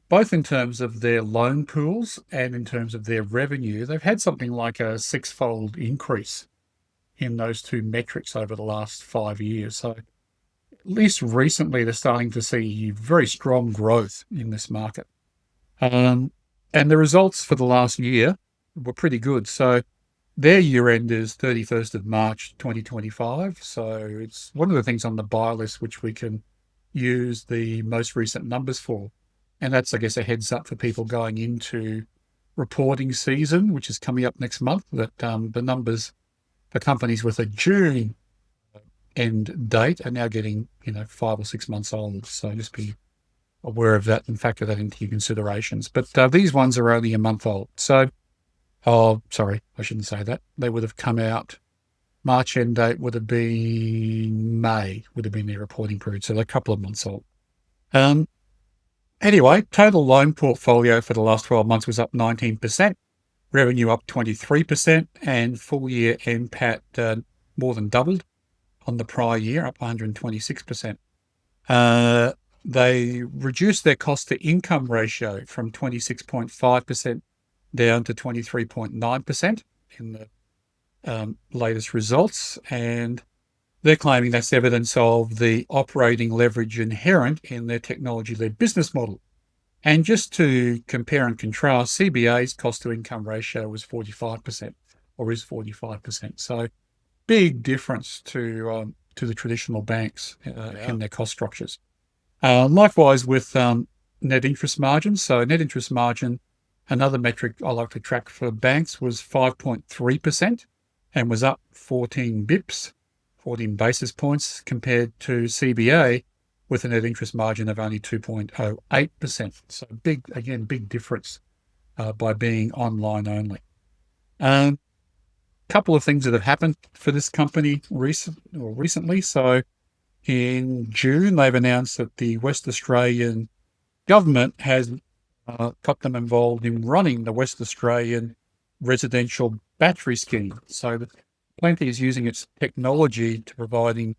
both in terms of their loan pools and in terms of their revenue, they've had something like a 6-fold increase in those two metrics over the last 5 years. So at least recently, they're starting to see very strong growth in this market. And the results for the last year were pretty good. So their year end is 31st of March 2025. So it's one of the things on the buy list which we can use the most recent numbers for. And that's, I guess, a heads up for people going into reporting season, which is coming up next month, that the numbers for companies with a June end date are now getting 5 or 6 months old. So just be aware of that and factor that into your considerations. But these ones are only a month old. So, sorry, I shouldn't say that. They would have come out, March end date would have been May, would have been their reporting period. So they're a couple of months old. Anyway, total loan portfolio for the last 12 months was up 19%, revenue up 23%, and full year NPAT more than doubled on the prior year, up 126%. They reduced their cost to income ratio from 26.5% down to 23.9% in the latest results. And they're claiming that's evidence of the operating leverage inherent in their technology-led business model. And just to compare and contrast, CBA's cost to income ratio was 45%, or is 45%. So big difference to the traditional banks in their cost structures. Likewise with net interest margin. So net interest margin, another metric I like to track for banks, was 5.3%. and was up 14 bips, 14 basis points compared to CBA with a net interest margin of only 2.08%. So big difference by being online only. Couple of things that have happened for this company recently. So in June, they've announced that the West Australian government has got them involved in running the West Australian residential battery scheme. So Plenti is using its technology to providing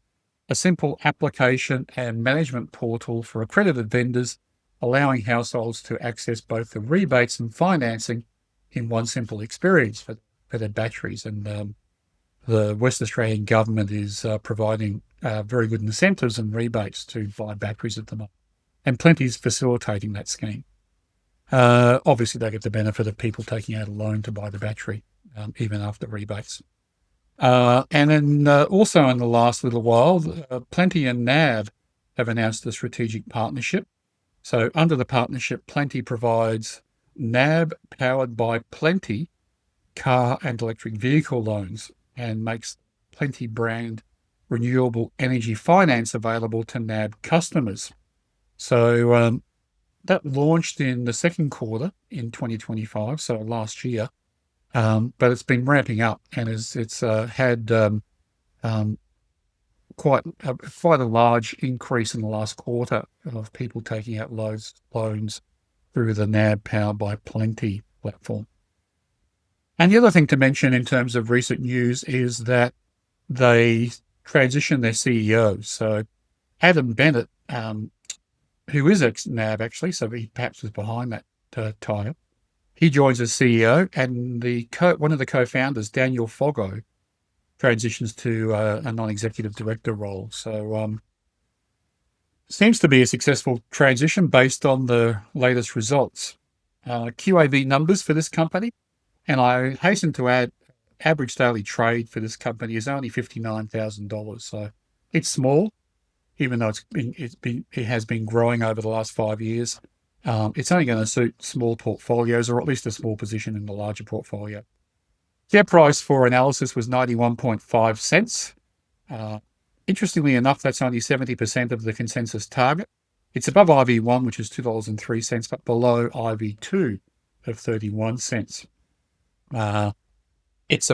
a simple application and management portal for accredited vendors, allowing households to access both the rebates and financing in one simple experience for their batteries. And the West Australian government is providing very good incentives and rebates to buy batteries at the moment. And Plenti is facilitating that scheme. Obviously, they get the benefit of people taking out a loan to buy the battery, even after rebates. And then also in the last little while, Plenti and NAB have announced a strategic partnership. So under the partnership, Plenti provides NAB powered by Plenti car and electric vehicle loans and makes Plenti brand renewable energy finance available to NAB customers. So that launched in the second quarter in 2025, so last year. But it's been ramping up, and it's had quite a large increase in the last quarter of people taking out loans through the NAB powered by Plenti platform. And the other thing to mention in terms of recent news is that they transitioned their CEO. So Adam Bennett, who is ex-NAB actually, so he perhaps was behind that title. He joins as CEO, and one of the co-founders, Daniel Foggo, transitions to a non-executive director role. So seems to be a successful transition based on the latest results. QAV numbers for this company, and I hasten to add, average daily trade for this company is only $59,000. So it's small, even though it has been growing over the last 5 years. It's only going to suit small portfolios, or at least a small position in the larger portfolio. Share price for analysis was 91.5 cents. Interestingly enough, that's only 70% of the consensus target. It's above IV1, which is $2.03, but below IV2 of 31 cents. It's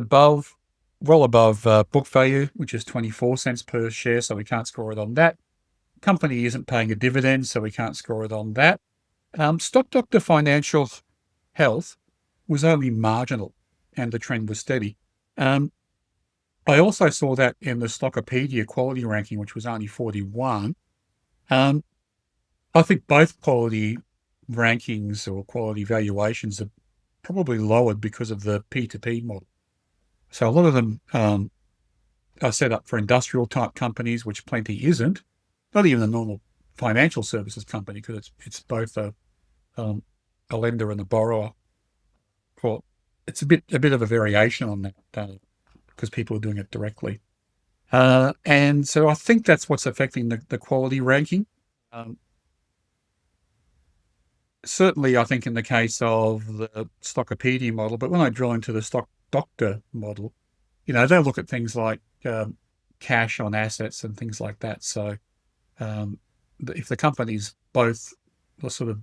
well above book value, which is 24 cents per share, so we can't score it on that. Company isn't paying a dividend, so we can't score it on that. Stock Doctor Financial Health was only marginal, and the trend was steady. I also saw that in the Stockopedia quality ranking, which was only 41. I think both quality rankings or quality valuations are probably lowered because of the P2P model. So a lot of them are set up for industrial type companies, which Plenti isn't. Not even a normal financial services company, because it's both a lender and a borrower. Well, it's a bit of a variation on that because people are doing it directly. And so I think that's what's affecting the quality ranking. Certainly, I think in the case of the Stockopedia model, but when I drill into the Stock Doctor model, they'll look at things like cash on assets and things like that. So if the company's both sort of,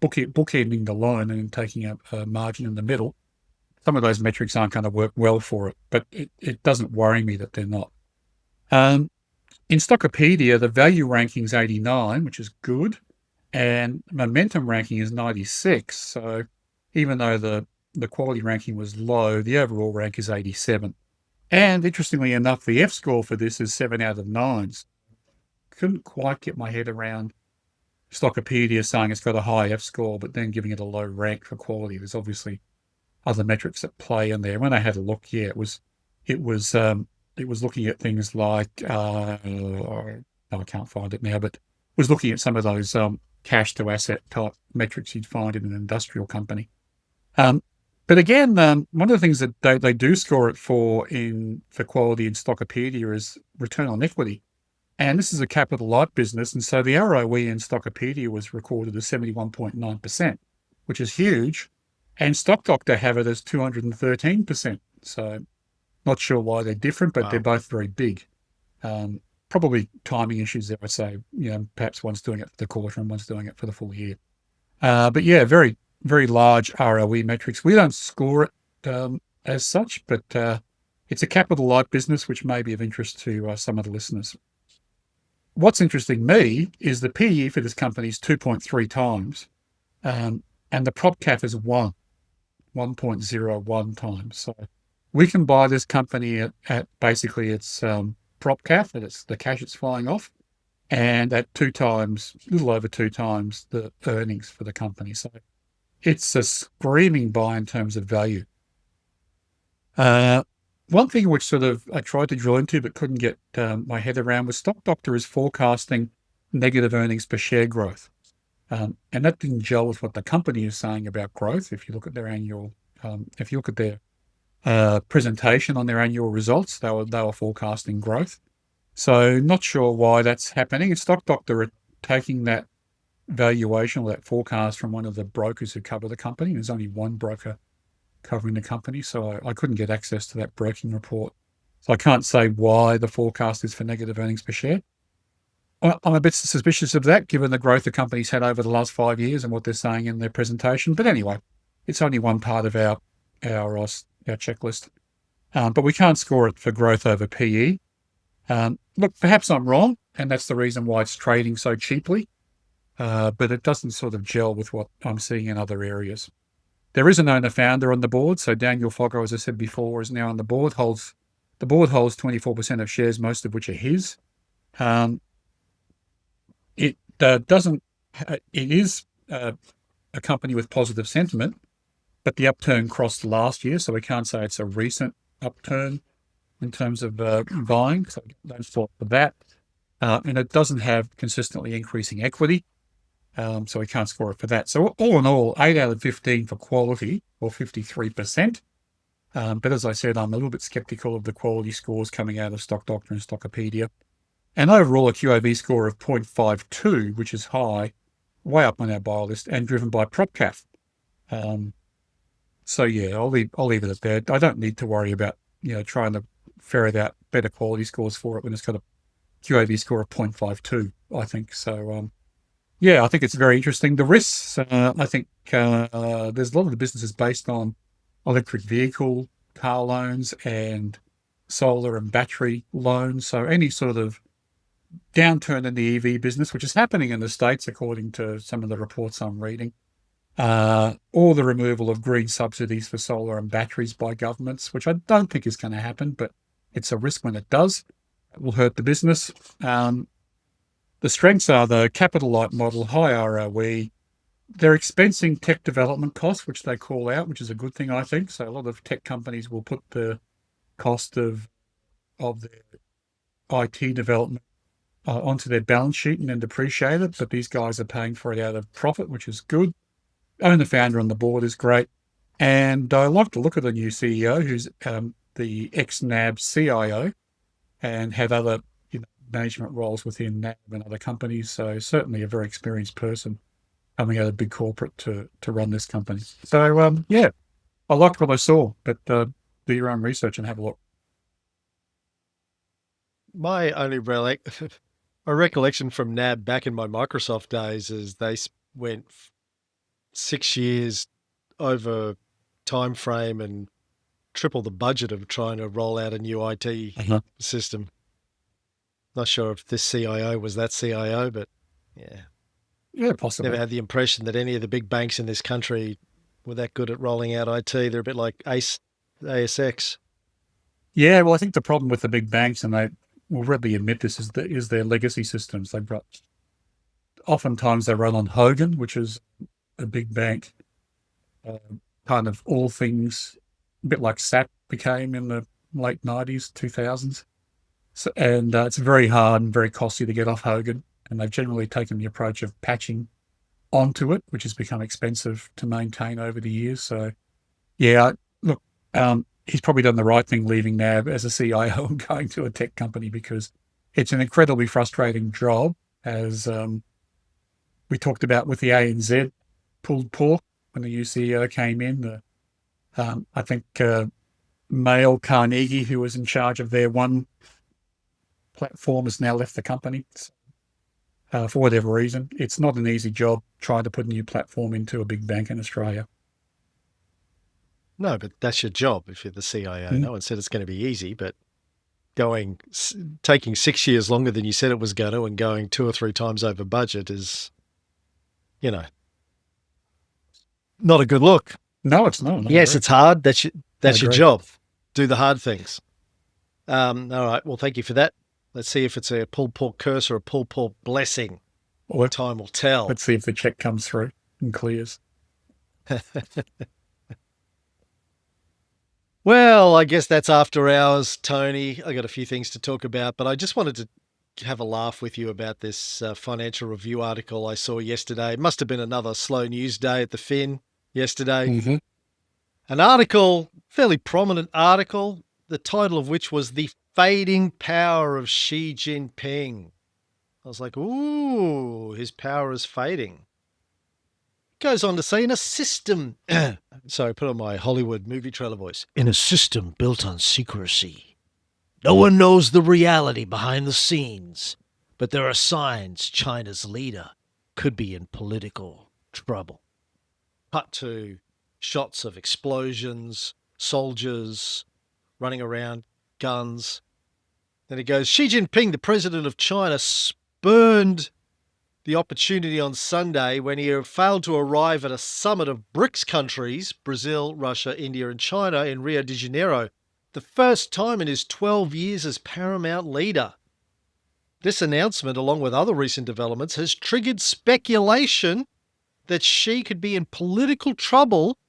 bookending the loan and taking a margin in the middle, some of those metrics aren't going to work well for it, but it doesn't worry me that they're not. In Stockopedia, the value ranking is 89, which is good, and momentum ranking is 96. So even though the quality ranking was low, the overall rank is 87. And interestingly enough, the F score for this is 7 out of 9. Couldn't quite get my head around Stockopedia saying it's got a high F score, but then giving it a low rank for quality. There's obviously other metrics at play in there. When I had a look, it was looking at things like I can't find it now, but was looking at some of those cash to asset type metrics you'd find in an industrial company. But again, one of the things that they do score it for quality in Stockopedia is return on equity. And this is a capital light business. And so the ROE in Stockopedia was recorded as 71.9%, which is huge. And Stock Doctor have it as 213%. So Not sure why they're different, but they're Wow. both very big. Probably timing issues there, I'd say. Perhaps one's doing it for the quarter and one's doing it for the full year. But yeah, very, very large ROE metrics. We don't score it as such, but it's a capital light business, which may be of interest to some of the listeners. What's interesting me is the PE for this company is 2.3 times, and the prop cap is 1.01 times. So we can buy this company at basically its prop cap, that it's the cash it's flying off, and at 2 times, a little over 2 times the earnings for the company. So it's a screaming buy in terms of value. One thing which sort of I tried to drill into but couldn't get my head around was Stock Doctor is forecasting negative earnings per share growth. And that didn't gel with what the company is saying about growth. If you look at their presentation on their annual results, they were forecasting growth. So not sure why that's happening. Stock Doctor are taking that valuation or that forecast from one of the brokers who cover the company. There's only one broker covering the company, so I couldn't get access to that broking report. So I can't say why the forecast is for negative earnings per share. I'm a bit suspicious of that, given the growth the company's had over the last 5 years and what they're saying in their presentation. But anyway, it's only one part of our checklist. But we can't score it for growth over PE. Look, perhaps I'm wrong, and that's the reason why it's trading so cheaply. But it doesn't sort of gel with what I'm seeing in other areas. There is an owner-founder on the board. So Daniel Foggo, as I said before, is now on the board. The board holds 24% of shares, most of which are his. It is a company with positive sentiment, but the upturn crossed last year, so we can't say it's a recent upturn in terms of buying. So don't fall for that. And it doesn't have consistently increasing equity, so we can't score it for that. So all in all, 8 out of 15 for quality, or 53%. But as I said, I'm a little bit skeptical of the quality scores coming out of Stock Doctor and Stockopedia. And overall, a QAV score of 0.52, which is high, way up on our buy list, and driven by PropCaf. So yeah, I'll leave it at that. I don't need to worry about trying to ferret out better quality scores for it when it's got a QAV score of 0.52. I think so. I think it's very interesting. The risks, I think, there's a lot of the businesses based on electric vehicle car loans and solar and battery loans. So any sort of downturn in the EV business, which is happening in the States, according to some of the reports I'm reading, or the removal of green subsidies for solar and batteries by governments, which I don't think is going to happen, but it's a risk when it does. It will hurt the business. The strengths are the capital light model, high ROE. They're expensing tech development costs, which they call out, which is a good thing, I think. So a lot of tech companies will put the cost of their IT development onto their balance sheet and then depreciate it. But these guys are paying for it out of profit, which is good. Owner founder on the board is great. And I like to look at the new CEO, who's the ex-NAB CIO and had other management roles within NAB and other companies. So certainly a very experienced person coming out of big corporate to run this company. So I liked what I saw, but do your own research and have a look. My only a recollection from NAB back in my Microsoft days is they went 6 years over time frame and triple the budget of trying to roll out a new IT system. Not sure if this CIO was that CIO, but yeah, possibly. Never had the impression that any of the big banks in this country were that good at rolling out IT. They're a bit like ASX. Yeah, well, I think the problem with the big banks, and they will readily admit this, is their legacy systems. Oftentimes they run on Hogan, which is a big bank, kind of all things, a bit like SAP became in the late 90s, 2000s. So, and it's very hard and very costly to get off Hogan. And they've generally taken the approach of patching onto it, which has become expensive to maintain over the years. So, look, he's probably done the right thing leaving NAB as a CIO and going to a tech company, because it's an incredibly frustrating job, as we talked about with the ANZ pulled pork when the new CEO came in. I think male Carnegie, who was in charge of their one platform, has now left the company for whatever reason. It's not an easy job trying to put a new platform into a big bank in Australia. No, but that's your job if you're the CIO. No one said it's going to be easy, but taking 6 years longer than you said it was going to and going 2 or 3 times over budget is, not a good look. No, it's not. Yes, it's hard. That's your job. Do the hard things. All right. Well, thank you for that. Let's see if it's a pulled pork curse or a pulled pork blessing. Well, time will tell. Let's see if the check comes through and clears. Well, I guess that's after hours, Tony. I got a few things to talk about, but I just wanted to have a laugh with you about this financial review article I saw yesterday. It must have been another slow news day at the Fin yesterday. Mm-hmm. An article, fairly prominent article, the title of which was The Fading Power of Xi Jinping. I was like, ooh, his power is fading. Goes on to say, in a system, sorry, put on my Hollywood movie trailer voice, in a system built on secrecy, no one knows the reality behind the scenes, but there are signs China's leader could be in political trouble. Cut to shots of explosions, soldiers running around, guns. Then it goes, Xi Jinping, the president of China, spurned the opportunity on Sunday when he failed to arrive at a summit of BRICS countries, Brazil, Russia, India and China, in Rio de Janeiro, the first time in his 12 years as paramount leader. This announcement, along with other recent developments, has triggered speculation that Xi could be in political trouble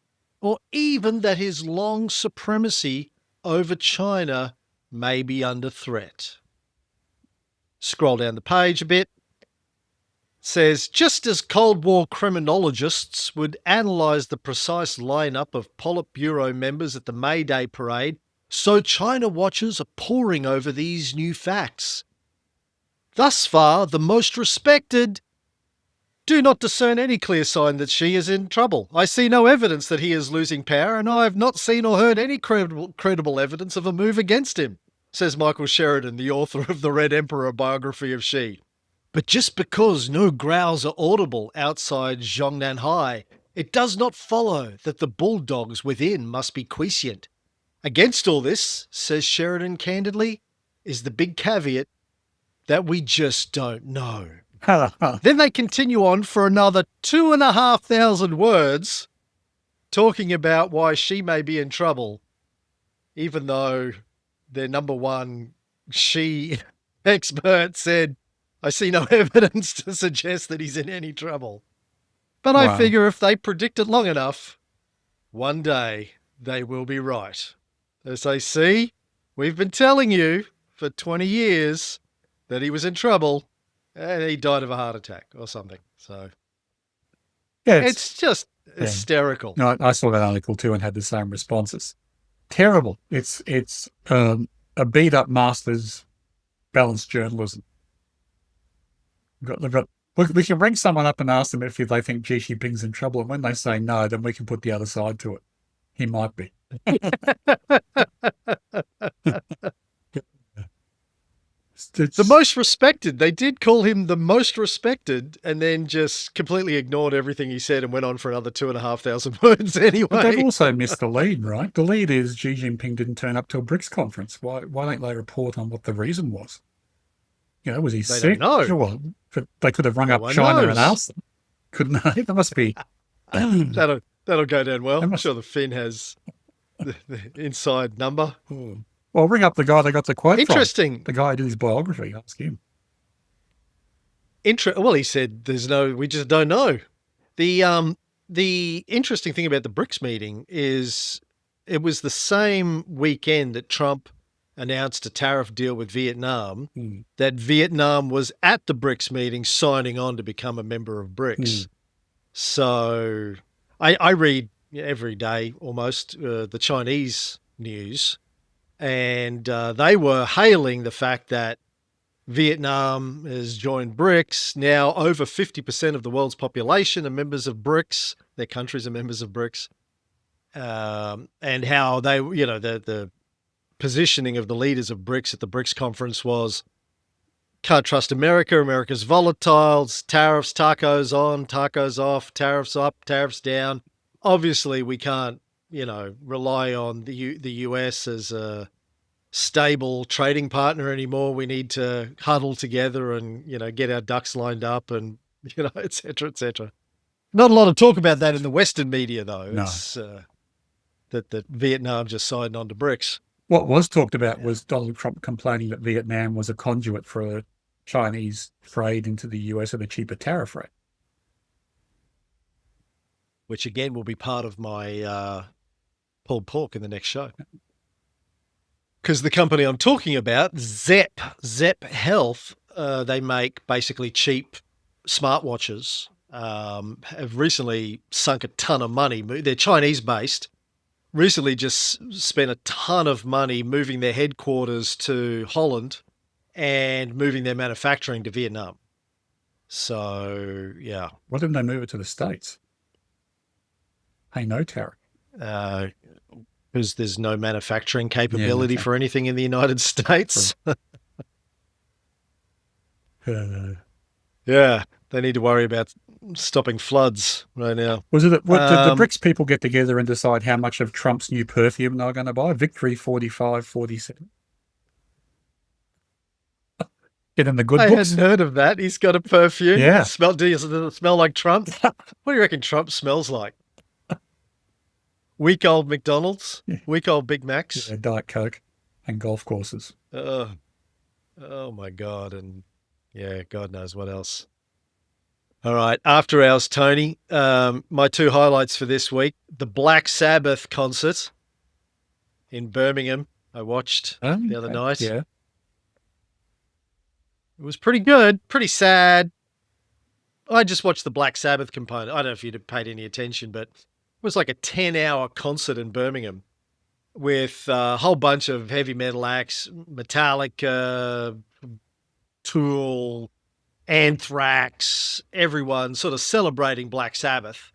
or even that his long supremacy over China may be under threat. Scroll down the page a bit. Says, just as Cold War criminologists would analyse the precise lineup of Politburo members at the May Day parade, so China watchers are poring over these new facts. Thus far, the most respected do not discern any clear sign that Xi is in trouble. I see no evidence that he is losing power, and I have not seen or heard any credible evidence of a move against him, says Michael Sheridan, the author of the Red Emperor biography of Xi. But just because no growls are audible outside Zhongnanhai, it does not follow that the bulldogs within must be quiescent. Against all this, says Sheridan candidly, is the big caveat that we just don't know. Then they continue on for another 2,500 words talking about why Xi may be in trouble, even though their number one Xi expert said, I see no evidence to suggest that he's in any trouble. But I figure if they predict it long enough, one day they will be right. They say, see, we've been telling you for 20 years that he was in trouble and he died of a heart attack or something. So yeah, it's just hysterical. No, I saw that article too and had the same responses. Terrible. It's a beat up master's balanced journalism. We can ring someone up and ask them if they think Xi Jinping's in trouble, and when they say no, then we can put the other side to it. He might be. The most respected. They did call him the most respected, and then just completely ignored everything he said and went on for another 2,500 words anyway. But they've also missed the lead, right? The lead is Xi Jinping didn't turn up to a BRICS conference. Why don't they report on what the reason was? Was he sick? Don't know. Well, they could have rung up China and asked them. Couldn't they? There must be. That'll go down well. I'm sure the Fin has the inside number. Well, ring up the guy they got the quote Interesting. from. The guy who did his biography. Ask him. Well, he said we just don't know. The interesting thing about the BRICS meeting is it was the same weekend that Trump announced a tariff deal with Vietnam, that Vietnam was at the BRICS meeting signing on to become a member of BRICS. So I read every day almost the Chinese news, and they were hailing the fact that Vietnam has joined BRICS. Now over 50% of the world's population are members of BRICS. Their countries are members of BRICS. and how they, the positioning of the leaders of BRICS at the BRICS conference was, can't trust America. America's volatile. Tariffs, tacos on, tacos off, tariffs up, tariffs down. Obviously, we can't, rely on the US as a stable trading partner anymore. We need to huddle together and, get our ducks lined up and, et cetera, et cetera. Not a lot of talk about that in the Western media, though. No. It's that Vietnam just signed on to BRICS. What was talked about was Donald Trump complaining that Vietnam was a conduit for Chinese trade into the US at a cheaper tariff rate. Which, again, will be part of my pulled pork in the next show. Because the company I'm talking about, Zepp Health, they make basically cheap smartwatches, have recently sunk a ton of money. They're Chinese-based. Recently just spent a ton of money moving their headquarters to Holland and moving their manufacturing to Vietnam. So, yeah. Why didn't they move it to the States? Pay no tariff. Because there's no manufacturing capability for anything in the United States. Yeah, they need to worry about stopping floods right now. Was it? Did the BRICS people get together and decide how much of Trump's new perfume they were going to buy? Victory 45, 47. Get in the good books. I hadn't heard of that. He's got a perfume. Yeah. Does it smell like Trump? What do you reckon Trump smells like? Week old McDonald's? Yeah. Week old Big Macs? Yeah, Diet Coke and golf courses. Oh my God. And yeah, God knows what else. All right. After hours, Tony. My two highlights for this week. The Black Sabbath concert in Birmingham. I watched the other night. Yeah. It was pretty good, pretty sad. I just watched the Black Sabbath component. I don't know if you'd have paid any attention, but it was like a 10-hour concert in Birmingham with a whole bunch of heavy metal acts, Metallica, Tool, Anthrax, everyone sort of celebrating Black Sabbath.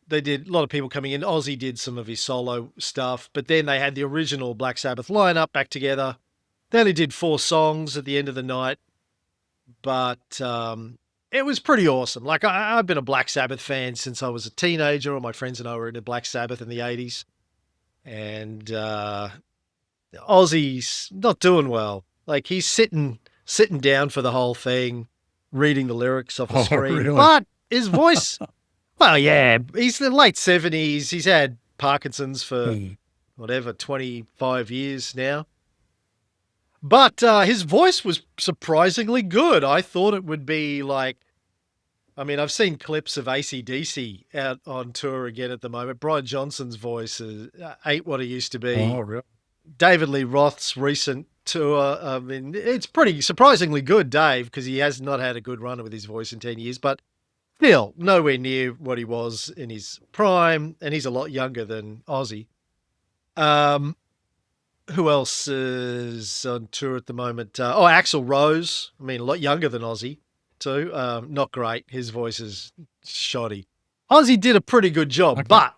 They did a lot of people coming in. Ozzy did some of his solo stuff, but then they had the original Black Sabbath lineup back together. They only did 4 songs at the end of the night. But it was pretty awesome. Like, I've been a Black Sabbath fan since I was a teenager. All my friends and I were into Black Sabbath in the 80s. And Ozzy's not doing well. Like, he's sitting down for the whole thing, reading the lyrics off the screen. Really? But his voice, well, yeah, he's in the late 70s. He's had Parkinson's for, 25 years now. But his voice was surprisingly good. I thought it would be like, I've seen clips of AC/DC out on tour again at the moment. Brian Johnson's voice ain't what it used to be. Oh, really? David Lee Roth's recent tour, it's pretty surprisingly good, Dave, because he has not had a good run with his voice in 10 years, but still nowhere near what he was in his prime, and he's a lot younger than Ozzy. Who else is on tour at the moment? Axl Rose. A lot younger than Ozzy, too. Not great. His voice is shoddy. Ozzy did a pretty good job, but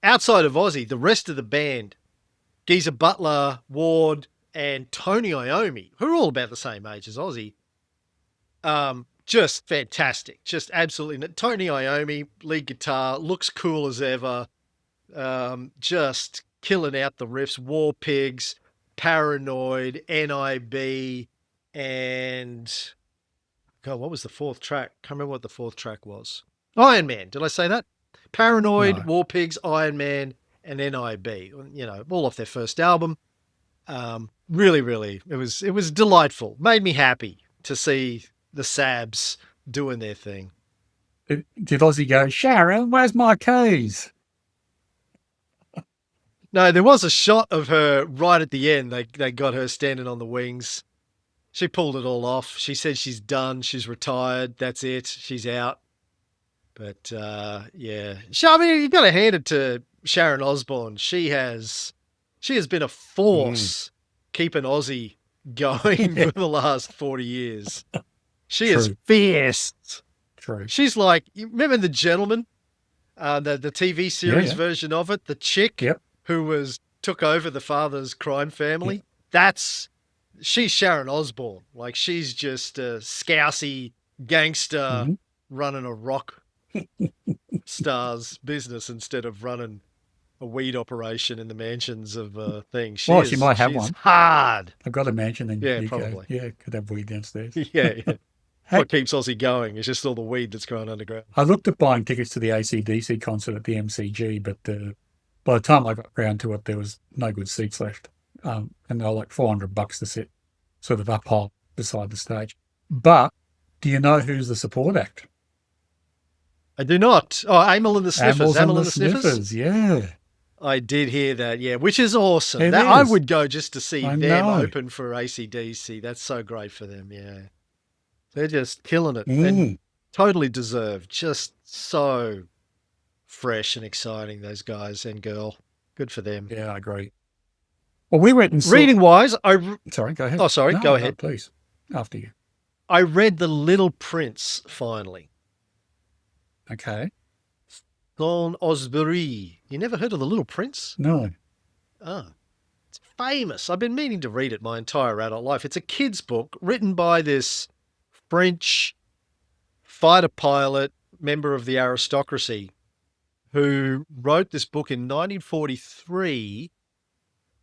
outside of Ozzy, the rest of the band, Geezer Butler, Ward, and Tony Iommi, who are all about the same age as Ozzy, just fantastic. Just absolutely. Tony Iommi, lead guitar, looks cool as ever. Just killing out the riffs. War Pigs, Paranoid, NIB, and God, what was the 4th track? Can't remember what the 4th track was. Iron Man. Did I say that? Paranoid, no. War Pigs, Iron Man, and NIB. All off their first album. Really, really, it was delightful. Made me happy to see the Sabs doing their thing. Did Ozzy go, Sharon, where's my keys? No, there was a shot of her right at the end. They got her standing on the wings. She pulled it all off. She said she's done. She's retired. That's it. She's out. But, yeah. You've got to hand it to Sharon Osbourne. She has been a force keeping Ozzy going for the last 40 years. She is fierce. True. She's like, you remember The Gentleman? the TV series version of it, the chick Yep. who took over the father's crime family. Yep. She's Sharon Osbourne. Like, she's just a scousy gangster running a rock star's business instead of running a weed operation in the mansions of things. She might have one. Hard. I've got a mansion in Yeah, UK. probably. Yeah, could have weed downstairs. Yeah. What keeps Aussie going is just all the weed that's going underground. I looked at buying tickets to the AC/DC concert at the MCG, but by the time I got round to it, there was no good seats left. And they were like $400 to sit sort of up high beside the stage. But do you know who's the support act? I do not. Oh, Amyl and the Sniffers. Amyl and the Sniffers, yeah. I did hear that, yeah, which is awesome. It I is. would go just to see I them know. open for AC/DC. That's so great for them, yeah. They're just killing it Mm. and totally deserved. Just so fresh and exciting, those guys and girl. Good for them. Yeah, I agree. Well, we went and saw... Reading-wise, Sorry, go ahead. Oh, sorry, No, go no, ahead. please, after you. I read The Little Prince, finally. Okay. Don Osbury. You never heard of The Little Prince? No. Ah, it's famous. I've been meaning to read it my entire adult life. It's a kid's book written by this French fighter pilot, member of the aristocracy, who wrote this book in 1943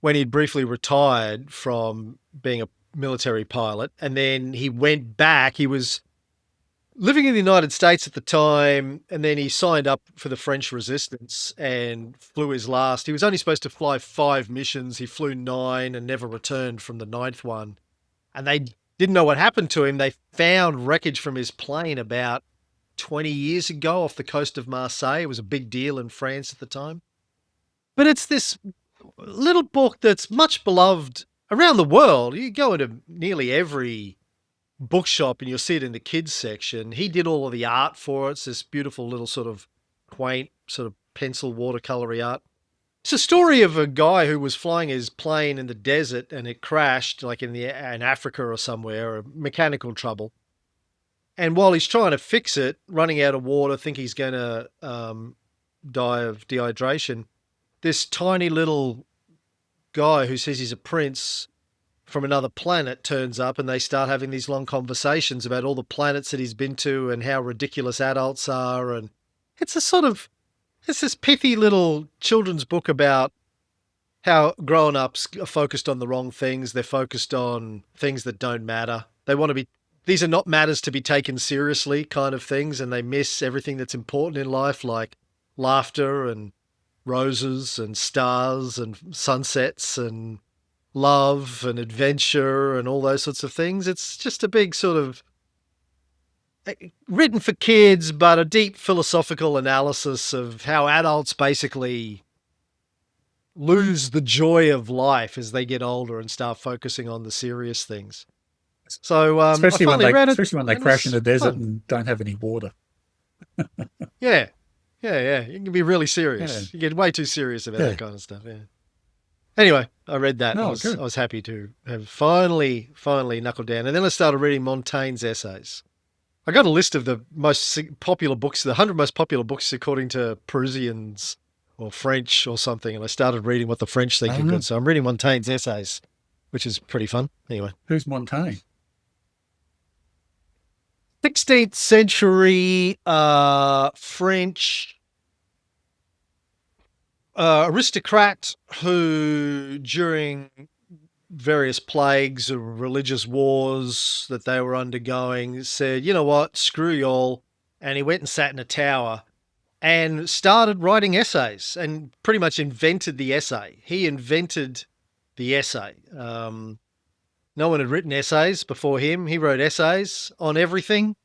when he'd briefly retired from being a military pilot. And then he went back. He was living in the United States at the time, and then he signed up for the French resistance and flew his last. He was only supposed to fly 5 missions. He flew 9 and never returned from the 9th one. And they didn't know what happened to him. They found wreckage from his plane about 20 years ago off the coast of Marseille. It was a big deal in France at the time. But it's this little book that's much beloved around the world. You go into nearly every bookshop and you'll see it in the kids section. He did all of the art for it. It's this beautiful little sort of quaint sort of pencil watercolory art. It's a story of a guy who was flying his plane in the desert and it crashed like in Africa or somewhere, or mechanical trouble. And while he's trying to fix it, running out of water, think he's going to die of dehydration, this tiny little guy who says he's a prince from another planet turns up, and they start having these long conversations about all the planets that he's been to and how ridiculous adults are. And it's this pithy little children's book about how grown-ups are focused on the wrong things. They're focused on things that don't matter. These are not matters to be taken seriously kind of things, and they miss everything that's important in life, like laughter and roses and stars and sunsets and love and adventure and all those sorts of things. It's just a big sort of written for kids, but a deep philosophical analysis of how adults basically lose the joy of life as they get older and start focusing on the serious things. So especially when they crash in the desert fun. and don't have any water. Yeah. You can be really serious. You get way too serious about that kind of stuff. Yeah. Anyway, I read that. No, I was happy to have finally knuckled down. And then I started reading Montaigne's essays. I got a list of the most popular books, the 100 most popular books according to Parisians or French or something. And I started reading what the French think are good. So I'm reading Montaigne's essays, which is pretty fun. Anyway. Who's Montaigne? 16th century French aristocrat who, during various plagues or religious wars that they were undergoing, said, you know what, screw y'all. And he went and sat in a tower and started writing essays and pretty much invented the essay. He invented the essay. No one had written essays before him. He wrote essays on everything.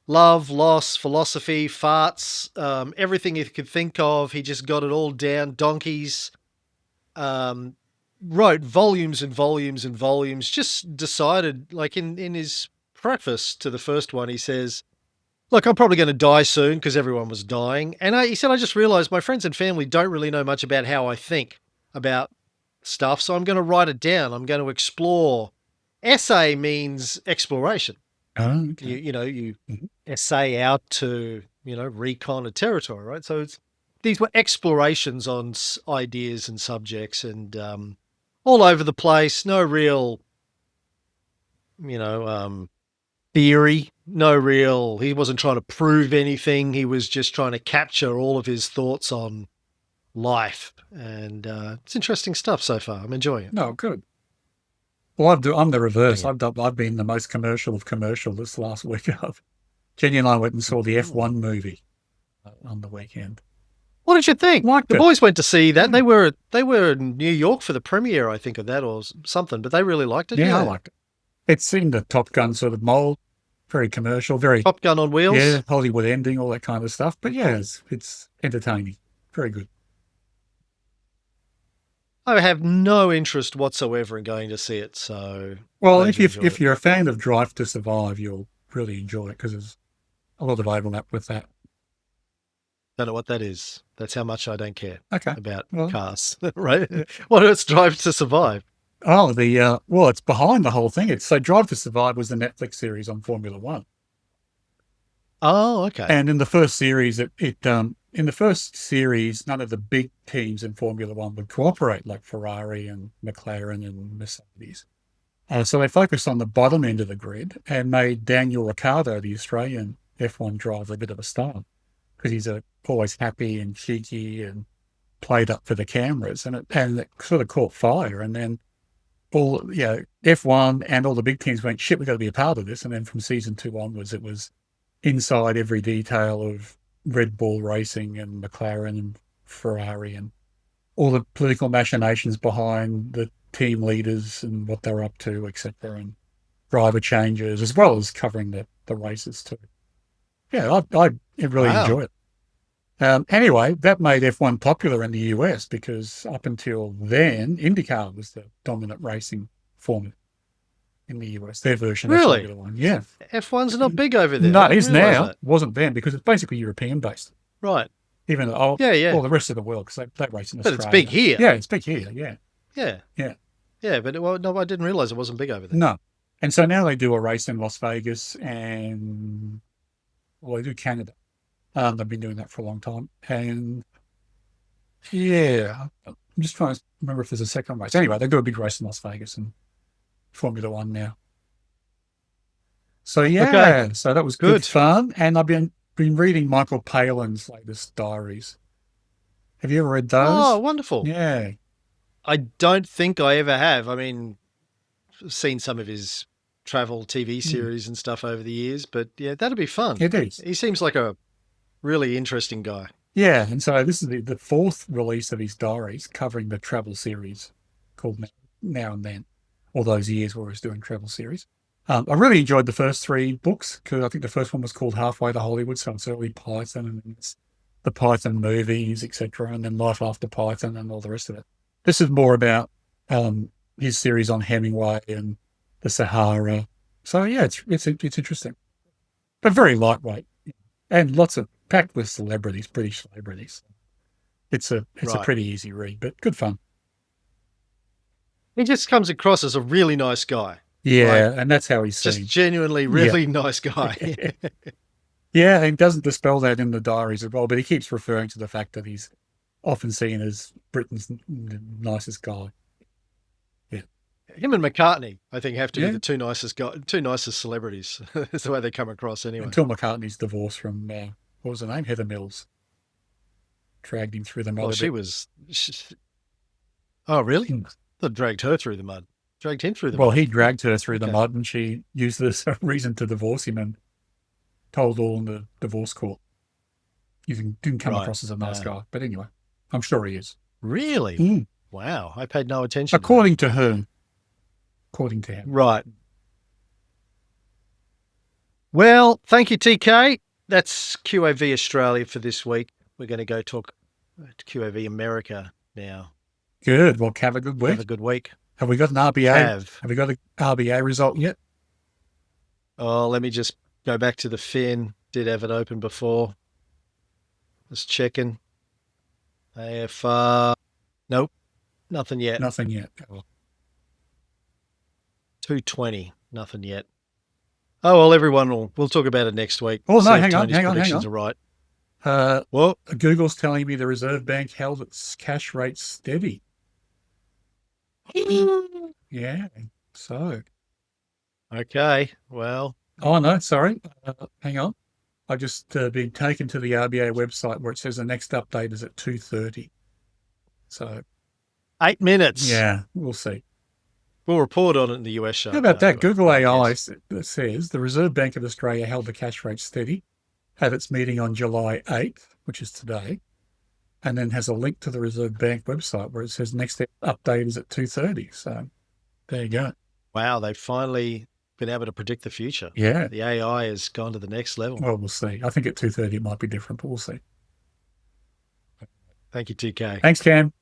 Love, loss, philosophy, farts, everything you could think of. He just got it all down. Donkeys. Wrote volumes and volumes and volumes. Just decided, like in his preface to the first one, he says, look, I'm probably going to die soon, because everyone was dying. And he said, I just realized my friends and family don't really know much about how I think about stuff. So I'm going to write it down. I'm going to explore. Essay means exploration. Oh, okay. You essay out to recon a territory, right? So these were explorations on ideas and subjects, and all over the place. No real, theory. He wasn't trying to prove anything. He was just trying to capture all of his thoughts on life, and it's interesting stuff so far. I'm enjoying it. No, good. Well, I'm the reverse. Yeah. I've been the most commercial of commercial this last week. Jenny and I went and saw the F1 movie on the weekend. What did you think? Liked The it. boys went to see that. They were in New York for the premiere, I think, of that or something, but they really liked it. Yeah, I liked it. It's in the Top Gun sort of mold, very commercial, very Top Gun on wheels. yeah, Hollywood ending, all that kind of stuff. But yeah, it's entertaining, very good. I have no interest whatsoever in going to see it. So, Well, glad you enjoyed if it. you're a fan of Drive to Survive, you'll really enjoy it because there's a lot of overlap with that. Don't know what that is. That's how much I don't care Okay. about Well- cars, right? What else Drive to Survive? Oh, it's behind the whole thing. So Drive to Survive was the Netflix series on Formula One. Oh, okay. And in the first series, none of the big teams in Formula One would cooperate, like Ferrari and McLaren and Mercedes. So they focused on the bottom end of the grid and made Daniel Ricciardo, the Australian F1 driver, a bit of a star because he's always happy and cheeky and played up for the cameras, and it sort of caught fire. And then F1 and all the big teams went, shit, we've got to be a part of this. And then from season 2 onwards, it was inside every detail of Red Bull racing and McLaren and Ferrari and all the political machinations behind the team leaders and what they're up to, etc., and driver changes, as well as covering the races too. Yeah, I really Wow. enjoy it. Anyway, that made F1 popular in the US because up until then, IndyCar was the dominant racing format in the US, their version Really? of Formula One. Yeah. F1's not big over there. No, I it didn't is realise now. that. Wasn't then because it's basically European based. Right. Even though, Yeah. well, the rest of the world, because they race in But Australia. it's big here. Yeah, it's big here, yeah. Yeah. Yeah. Yeah, but no, I didn't realise it wasn't big over there. No. And so now they do a race in Las Vegas and, well, they do Canada. They've been doing that for a long time. And, yeah, I'm just trying to remember if there's a second race. Anyway, they do a big race in Las Vegas and Formula One now. So, yeah, Okay. so that was Good. good fun. And I've been reading Michael Palin's latest diaries. Have you ever read those? Oh, wonderful. Yeah. I don't think I ever have. I mean, I've seen some of his travel TV series and stuff over the years, but yeah, that'd be fun. It is. He seems like a really interesting guy. Yeah, and so this is the fourth release of his diaries covering the travel series called Now and Then, all those years where he was doing travel series. I really enjoyed the first 3 books because I think the first one was called Halfway to Hollywood, so it's early Python and it's the Python movies, etc., and then Life After Python and all the rest of it. This is more about his series on Hemingway and the Sahara. So yeah, it's interesting, but very lightweight and lots of packed with celebrities, British celebrities. It's a Right. pretty easy read, but good fun. He just comes across as a really nice guy. Yeah, and that's how he's Just seen. genuinely really nice guy. Yeah, and doesn't dispel that in the diaries as well, but he keeps referring to the fact that he's often seen as Britain's nicest guy. Him and McCartney, I think, have to Yeah. be the two nicest celebrities. That's the way they come across anyway. Until McCartney's divorced from, what was her name? Heather Mills. Dragged him through the mud. Well, a she bit. was... Oh, really? Hmm. That dragged her through the mud. Dragged him through the Well, mud. he dragged her through the Okay. mud and she used this as a reason to divorce him and told all in the divorce court. You didn't come Right. across as a nice guy. But anyway, I'm sure he is. Really? Mm. Wow. I paid no attention. to that. According to her. According to him. Right. Well, thank you, TK. That's QAV Australia for this week. We're going to go talk to QAV America now. Good. Well, have a good week. Have a good week. Have we got an RBA? Have. Have we got an RBA result yet? Oh, let me just go back to the fin. Did have it open before. Just checking. AFR. Nope. Nothing yet. Nothing yet. 220. Nothing yet. Oh, well, we'll talk about it next week. Oh, no, See if hang on, Tony's hang on. predictions are right. Well, Google's telling me the Reserve Bank held its cash rate steady. Yeah. So. okay. Well, Oh, no, sorry. Hang on. I've just been taken to the RBA website where it says the next update is at 2:30. So, 8 minutes. yeah, we'll see. We'll report on it in the US show. How about that? Google AI yes. says the Reserve Bank of Australia held the cash rate steady at its meeting on July 8th, which is today, and then has a link to the Reserve Bank website where it says next update is at 2:30. So there you go. Wow, they've finally been able to predict the future. Yeah. The AI has gone to the next level. Well, we'll see. I think at 2:30 it might be different, but we'll see. Thank you, TK. Thanks, Cam.